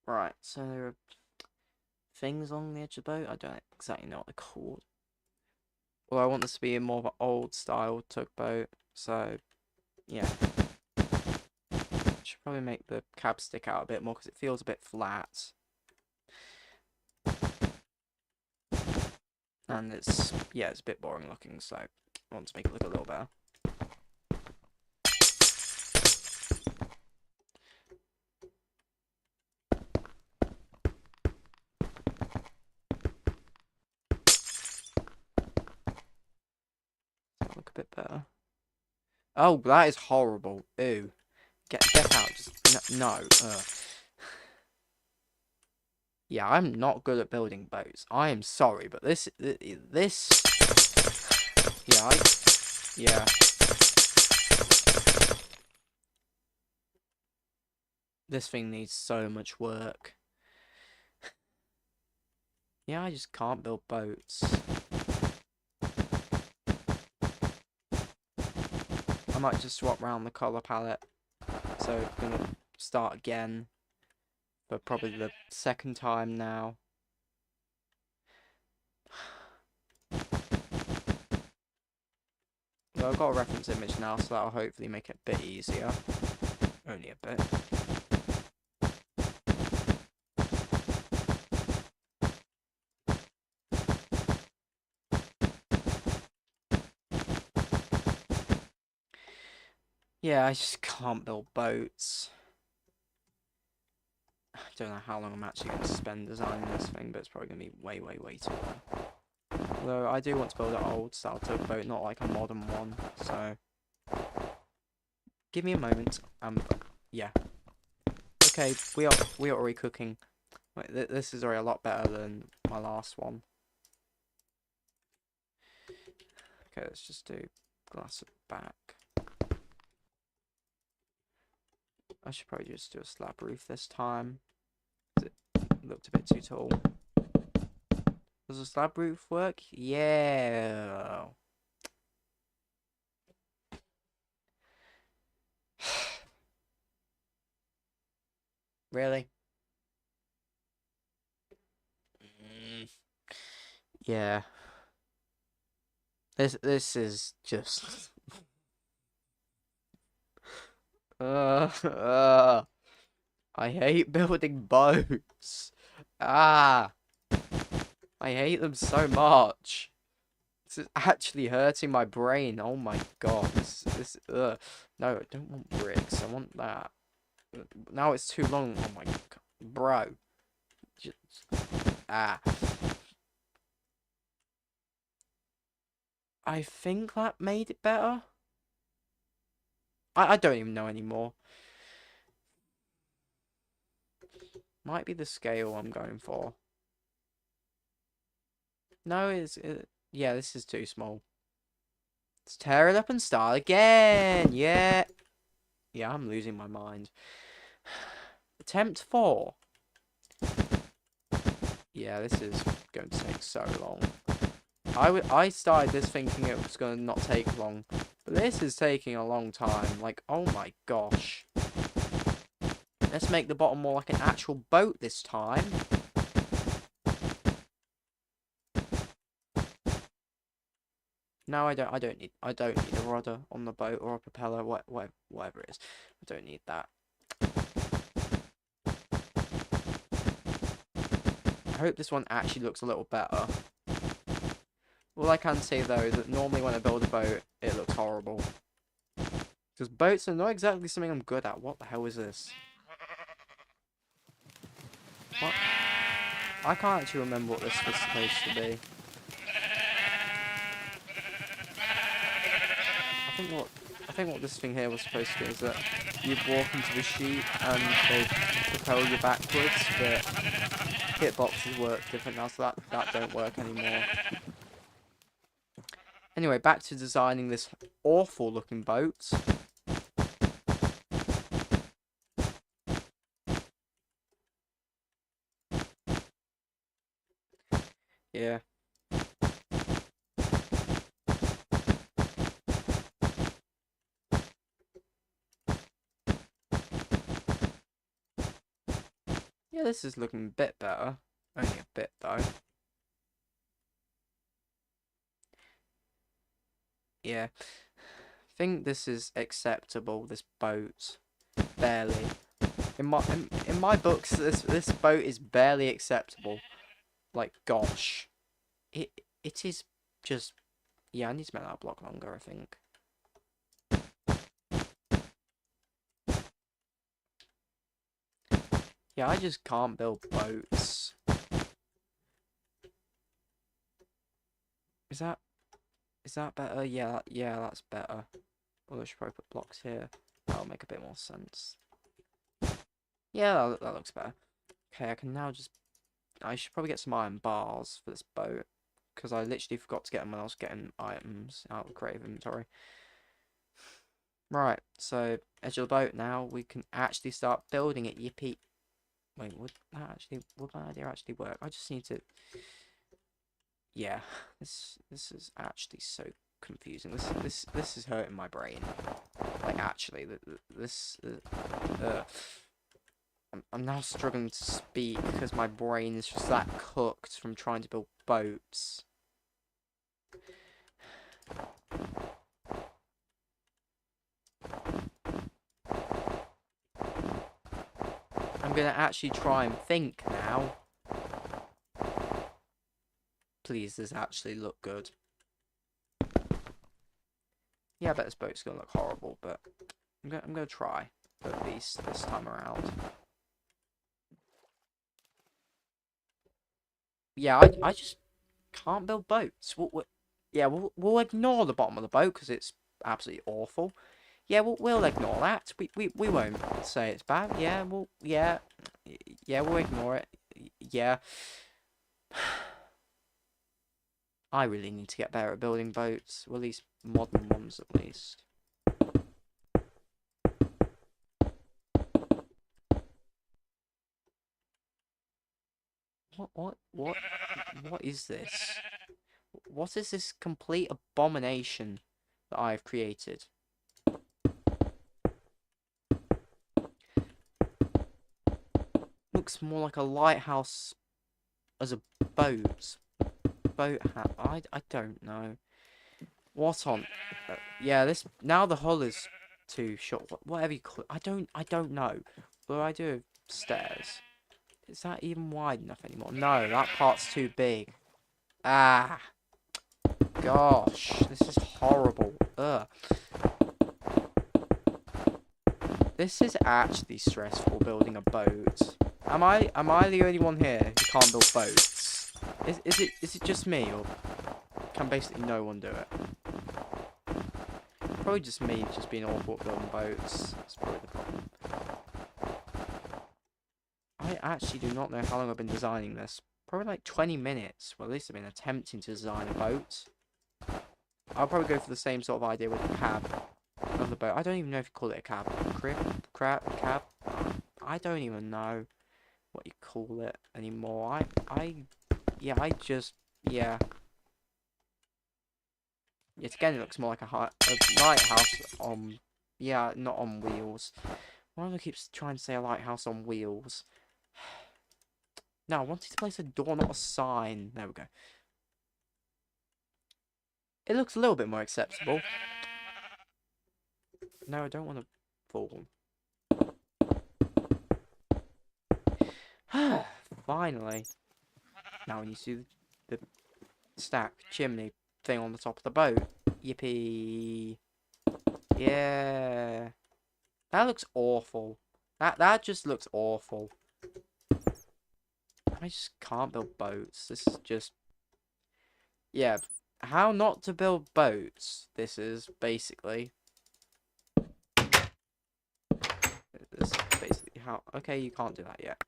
Right, so there are things along the edge of the boat. I don't exactly know what they're called. Well, I want this to be a more of an old style tugboat, so yeah. Should probably make the cab stick out a bit more because it feels a bit flat. And it's, yeah, it's a bit boring looking, so I want to make it look a little better. Does that look a bit better? Oh, that is horrible. Ew. Get out. Just no. Yeah, I'm not good at building boats. I am sorry, but this. Yeah, yeah. This thing needs so much work. Yeah, I just can't build boats. I might just swap around the colour palette. So I'm gonna start again for probably the second time now. Well, I've got a reference image now, so that'll hopefully make it a bit easier. Only a bit. Yeah, I just can't build boats. I don't know how long I'm actually going to spend designing this thing, but it's probably going to be way, way, way too long. Although I do want to build an old style tugboat, not like a modern one, so... Give me a moment. Yeah. Okay, we are already cooking. Wait, this is already a lot better than my last one. Okay, let's just do glass at the back. I should probably just do a slab roof this time. It looked a bit too tall. Does a slab roof work? Yeah. Really? Yeah. This is just uh, uh I hate building boats. Ah, I hate them so much. This is actually hurting my brain. Oh my god. Ugh. No, I don't want bricks. I want that. Now it's too long. Oh my god. Bro. Just, ah. I think that made it better. I don't even know anymore. Might be the scale I'm going for. No, yeah, this is too small. Let's tear it up and start again. Yeah. Yeah, I'm losing my mind. Attempt 4. Yeah, this is going to take so long. I started this thinking it was going to not take long. But this is taking a long time. Like, oh my gosh. Let's make the bottom more like an actual boat this time. No, I don't need a rudder on the boat or a propeller, whatever it is. I don't need that. I hope this one actually looks a little better. All I can say though is that normally when I build a boat, it looks horrible. Because boats are not exactly something I'm good at. What the hell is this? What? I can't actually remember what this was supposed to be. I think what this thing here was supposed to be is that you'd walk into the sheet and they'd propel you backwards, but hitboxes work different now, so that don't work anymore. Anyway, back to designing this awful looking boat. Yeah. Yeah, this is looking a bit better. Only a bit though. Yeah. I think this is acceptable, this boat. Barely. In my books, this boat is barely acceptable. Like, gosh. It is just... Yeah, I need to make that block longer, I think. Yeah, I just can't build boats. Is that better? Yeah, that's better. Although I should probably put blocks here. That'll make a bit more sense. Yeah, that looks better. Okay, I can now just... I should probably get some iron bars for this boat. Because I literally forgot to get them when I was getting items out of the creative inventory. Right, so edge of the boat now. We can actually start building it. Yippee. Wait, would that idea actually work? I just need to... Yeah, this is actually so confusing. This is hurting my brain. Like, actually, I'm now struggling to speak because my brain is just that cooked from trying to build boats. I'm gonna actually try and think now. Please, this actually look good. Yeah, I bet this boat's gonna look horrible, but I'm gonna try at least this time around. Yeah, I just can't build boats. We'll ignore the bottom of the boat because it's absolutely awful. Yeah, we'll ignore that. We won't say it's bad. Yeah, we'll ignore it. Yeah. I really need to get better at building boats. Well, at least modern ones, at least. What is this? What is this complete abomination that I've created? Looks more like a lighthouse as a boat. I don't know. What on? Yeah, this now the hull is too short. Whatever you call it. I don't know. What do I do? stairs. Is that even wide enough anymore? No, that part's too big. Ah. Gosh, this is horrible. Ugh. This is actually stressful building a boat. Am I the only one here who can't build boats? Is it just me, or can basically no one do it? Probably just me, just being awful at building boats. That's probably the problem. I actually do not know how long I've been designing this. Probably like 20 minutes. Well, at least I've been attempting to design a boat. I'll probably go for the same sort of idea with the cab of the boat. I don't even know if you call it a cab. Cab? I don't even know what you call it anymore. Yeah. Yet again, it looks more like a lighthouse on, yeah, not on wheels. Why do I keep trying to say a lighthouse on wheels? No, I wanted to place a door, not a sign. There we go. It looks a little bit more acceptable. No, I don't want to fall. Finally. Now when you see the stack chimney thing on the top of the boat. Yippee. Yeah. That looks awful. That just looks awful. I just can't build boats. This is just... Yeah. How not to build boats. This is basically... This is basically how... Okay, you can't do that yet.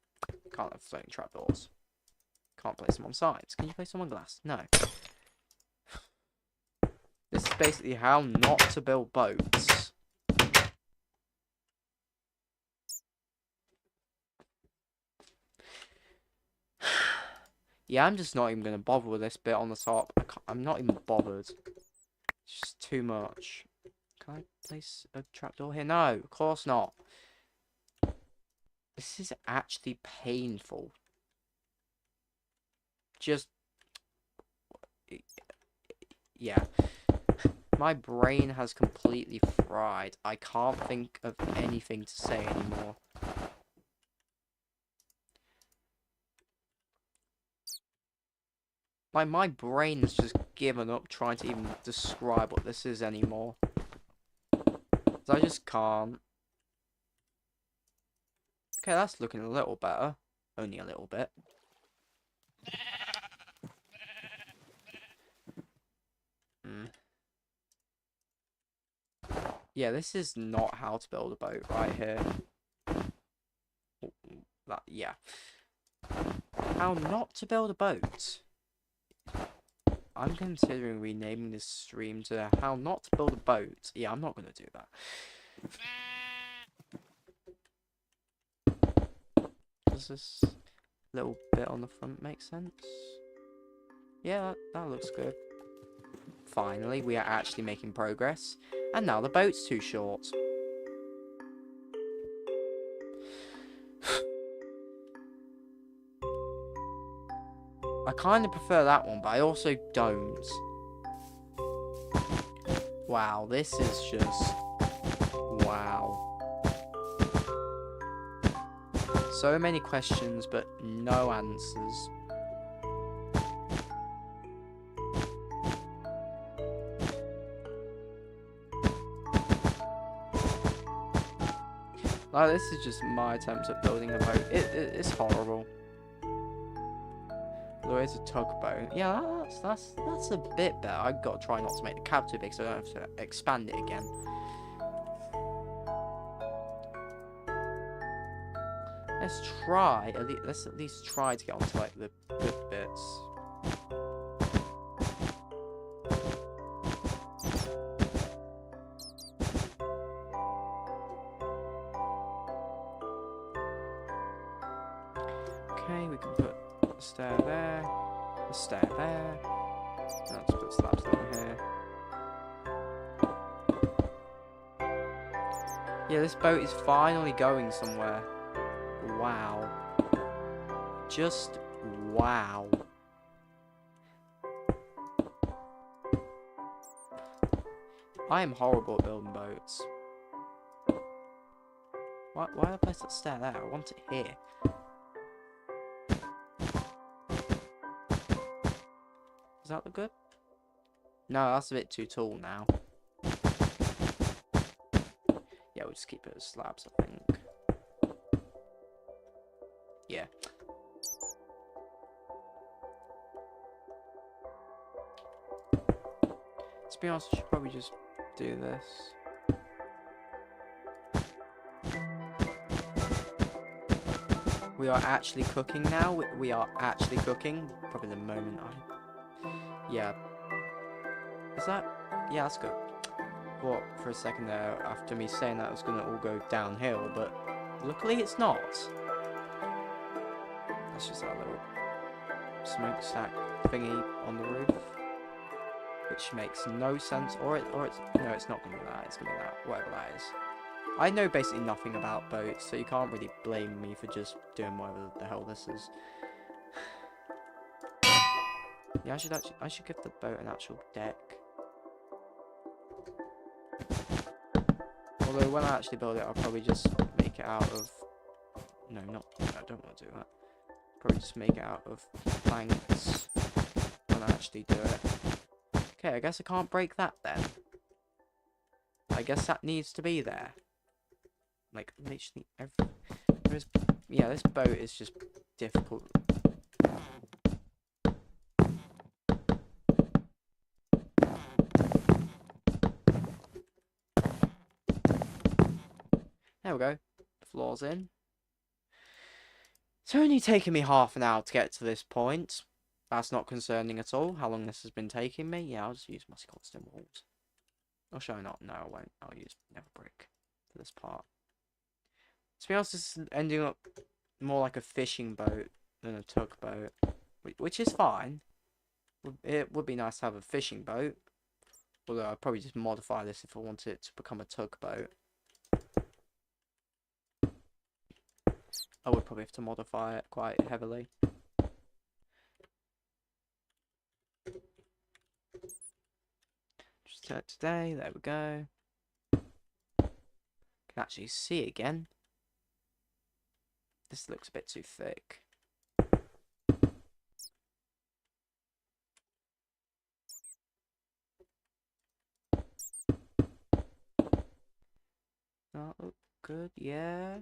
You can't have floating trapdoors. Can't place them on sides. Can you place them on glass? No. This is basically how not to build boats. Yeah, I'm just not even going to bother with this bit on the top. I'm not even bothered. It's just too much. Can I place a trapdoor here? No, of course not. This is actually painful. Just... Yeah. My brain has completely fried. I can't think of anything to say anymore. Like, my brain's just given up trying to even describe what this is anymore. I just can't. Okay, that's looking a little better. Only a little bit. Yeah, this is not how to build a boat right here. Yeah. How not to build a boat. I'm considering renaming this stream to how not to build a boat. Yeah, I'm not going to do that. Does this little bit on the front make sense? Yeah, that looks good. Finally, we are actually making progress. And now the boat's too short. I kind of prefer that one, but I also don't. Wow, this is just... Wow. So many questions, but no answers. Like, this is just my attempt at building a boat. It's horrible. There is a tugboat. Yeah, that's a bit better. I've got to try not to make the cab too big so I don't have to expand it again. Let's try. Let's at least try to get onto like the good bits. Okay, we can put a stair there, a stair there. Let's put slabs down here. Yeah, this boat is finally going somewhere. Wow. Just wow. I am horrible at building boats. Why have I placed that stair there? I want it here. Does that look good? No, that's a bit too tall now. Yeah, we'll just keep it as slabs, I think. Yeah. To be honest, I should probably just do this. We are actually cooking now. We are actually cooking. Probably the moment I... Yeah. Is that... Yeah, that's good. Thought for a second there, after me saying that, it was going to all go downhill, but luckily it's not. That's just our little smokestack thingy on the roof. Which makes no sense. Or it's... No, it's not going to be that. It's going to be that. Whatever that is. I know basically nothing about boats, so you can't really blame me for just doing whatever the hell this is. Yeah, I should give the boat an actual deck. Although when I actually build it, I'll probably just make it out of... No, not... I don't want to do that. Probably just make it out of planks when I actually do it. Okay, I guess I can't break that then. I guess that needs to be there. Like, literally every... Yeah, this boat is just difficult. There we go. Floor's in. It's only taken me half an hour to get to this point. That's not concerning at all, how long this has been taking me. Yeah, I'll just use mossy cobblestone walls. Or shall I not? No, I won't. I'll use nether brick for this part. To be honest, this is ending up more like a fishing boat than a tugboat. Which is fine. It would be nice to have a fishing boat. Although I'd probably just modify this if I wanted it to become a tugboat. I would probably have to modify it quite heavily. Just set today, there we go. Can actually see it again. This looks a bit too thick. That look good, yeah.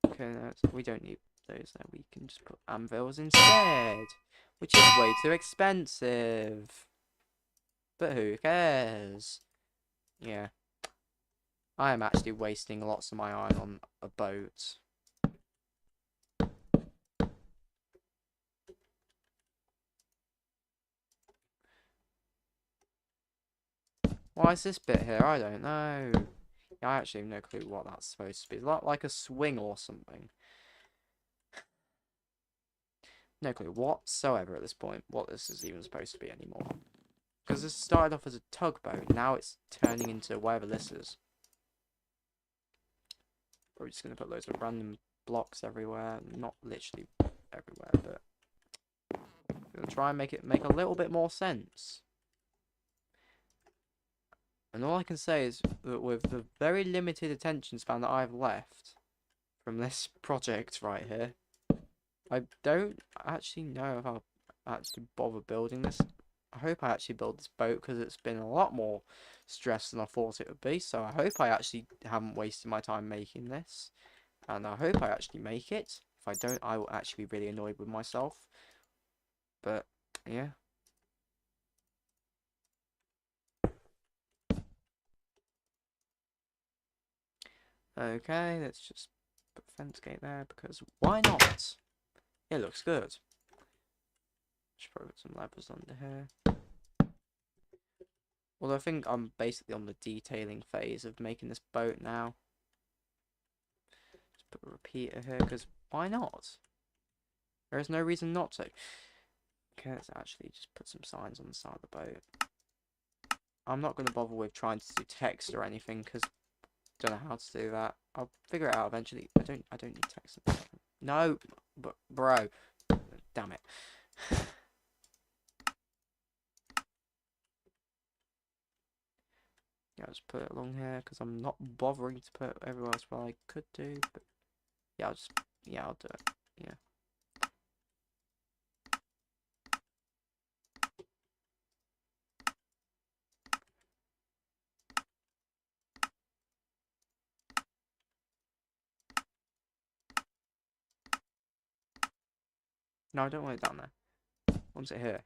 Okay, we don't need those there. We can just put anvils instead, which is way too expensive. But who cares? Yeah. I am actually wasting lots of my iron on a boat. Why is this bit here? I don't know. Yeah, I actually have no clue what that's supposed to be. Is that like a swing or something? No clue whatsoever at this point what this is even supposed to be anymore. Because this started off as a tugboat, now it's turning into whatever this is. We're just going to put loads of random blocks everywhere. Not literally everywhere, but... I'm going to try and make it make a little bit more sense. And all I can say is that with the very limited attention span that I've left from this project right here, I don't actually know if I'll actually bother building this. I hope I actually build this boat because it's been a lot more stress than I thought it would be. So I hope I actually haven't wasted my time making this. And I hope I actually make it. If I don't, I will actually be really annoyed with myself. But, yeah. Okay, let's just put fence gate there because why not? It looks good. Should probably put some levers under here. Well, I think I'm basically on the detailing phase of making this boat now. Just put a repeater here because why not? There is no reason not to. Okay, let's actually just put some signs on the side of the boat. I'm not going to bother with trying to do text or anything because I don't know how to do that. I'll figure it out eventually. I don't need text. No, but bro, damn it. Yeah, I'll just put it along here because I'm not bothering to put it everywhere else where I could do. But yeah, I'll do it. Yeah. No, I don't want it down there. I want it here.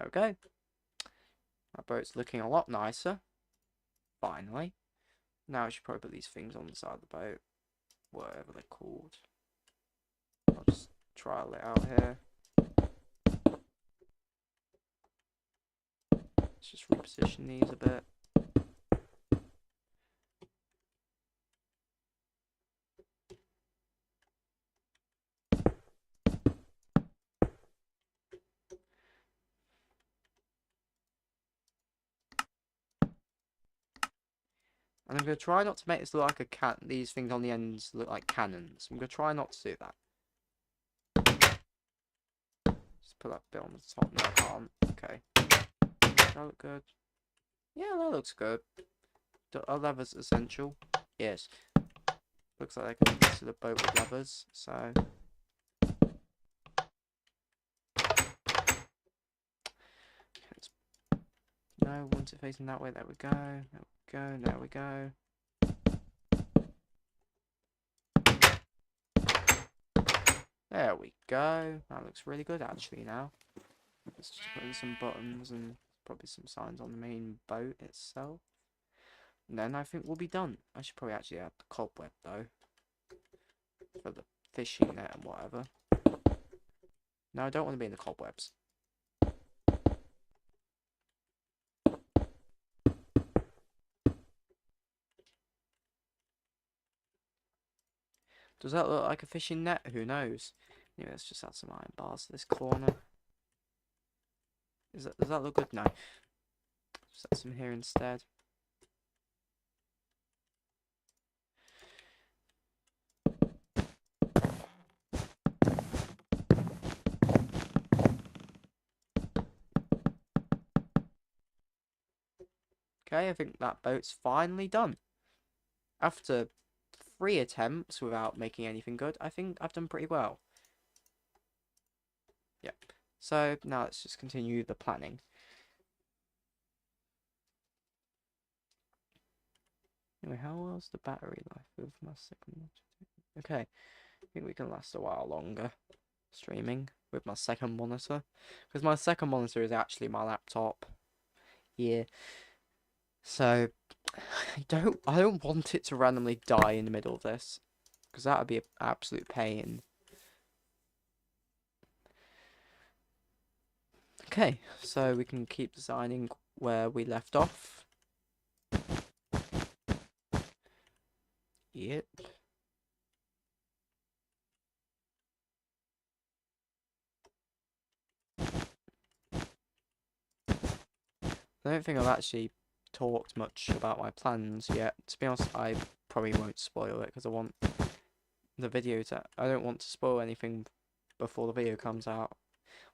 Okay. Our boat's looking a lot nicer. Finally. Now I should probably put these things on the side of the boat. Whatever they're called. I'll just trial it out here. Let's just reposition these a bit. And I'm going to try not to make this look like these things on the ends look like cannons. I'm going to try not to do that. Just put that bit on the top. No, I can't. Okay. Does that look good? Yeah, that looks good. Are levers essential? Yes. Looks like they can fit to the boat with levers, so... No, want it facing that way. There we go. There we go. There we go. There we go. That looks really good actually now. Let's just put in some buttons and probably some signs on the main boat itself. And then I think we'll be done. I should probably actually add the cobweb though. For the fishing net and whatever. No, I don't want to be in the cobwebs. Does that look like a fishing net? Who knows? Anyway, let's just add some iron bars to this corner. Does that look good? No. Just add some here instead. Okay, I think that boat's finally done. After 3 attempts without making anything good, I think I've done pretty well. Yep. So now let's just continue the planning. Anyway, how was the battery life of my second monitor? Okay, I think we can last a while longer streaming with my second monitor. Because my second monitor is actually my laptop. Yeah. So I don't want it to randomly die in the middle of this. Because that would be an absolute pain. Okay, so we can keep designing where we left off. Yep. I don't think I've actually talked much about my plans yet. To be honest, I probably won't spoil it because I want the video to... I don't want to spoil anything before the video comes out.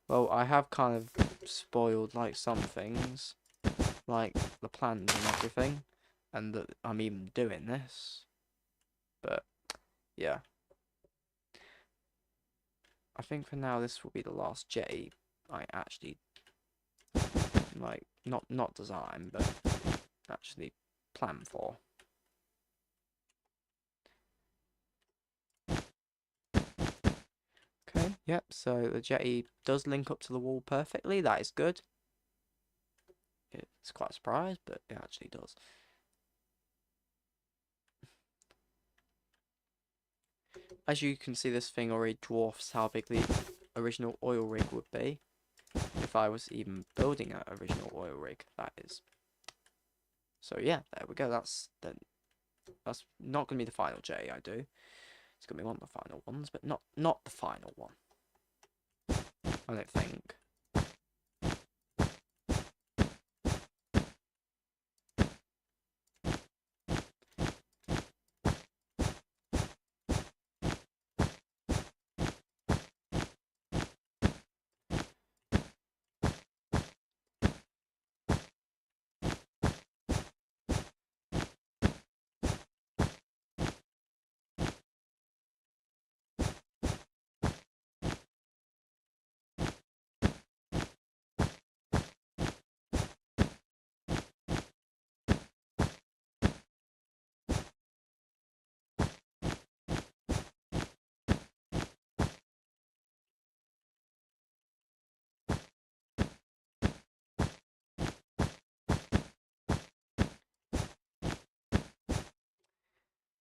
Well, I have kind of spoiled like some things, like the plans and everything, and that I'm even doing this. But yeah, I think for now this will be the last jetty I actually like not design, but actually plan for. Okay, yep, so the jetty does link up to the wall perfectly. That is good. It's quite a surprise, but it actually does. As you can see, this thing already dwarfs how big the original oil rig would be. If I was even building an original oil rig, that is. So yeah, there we go. That's not going to be the final jetty I do. It's going to be one of the final ones, but not the final one. I don't think.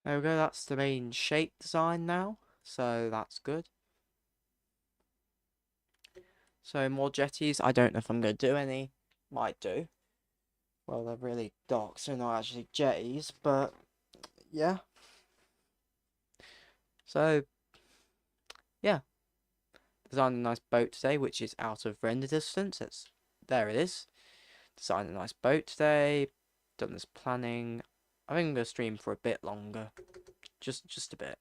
There we go, that's the main shape design now, so that's good. So more jetties, I don't know if I'm going to do any, might do. Well, they're really dark, so not actually jetties, but yeah. So, yeah. Designed a nice boat today, which is out of render distance. There it is. Designed a nice boat today. Done this planning. I think I'm going to stream for a bit longer. Just a bit.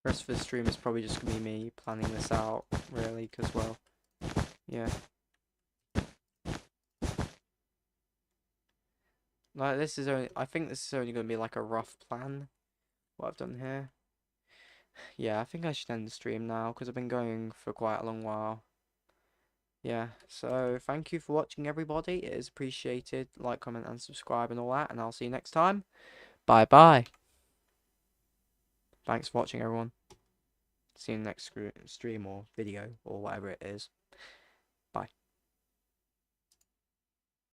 The rest of the stream is probably just going to be me planning this out, really, because, well, yeah. Like, this is only, I think this is only going to be like a rough plan, what I've done here. Yeah, I think I should end the stream now, because I've been going for quite a long while. Yeah, so thank you for watching, everybody. It is appreciated. Like, comment, and subscribe, and all that, and I'll see you next time. Bye-bye. Thanks for watching, everyone. See you in the next stream or video, or whatever it is.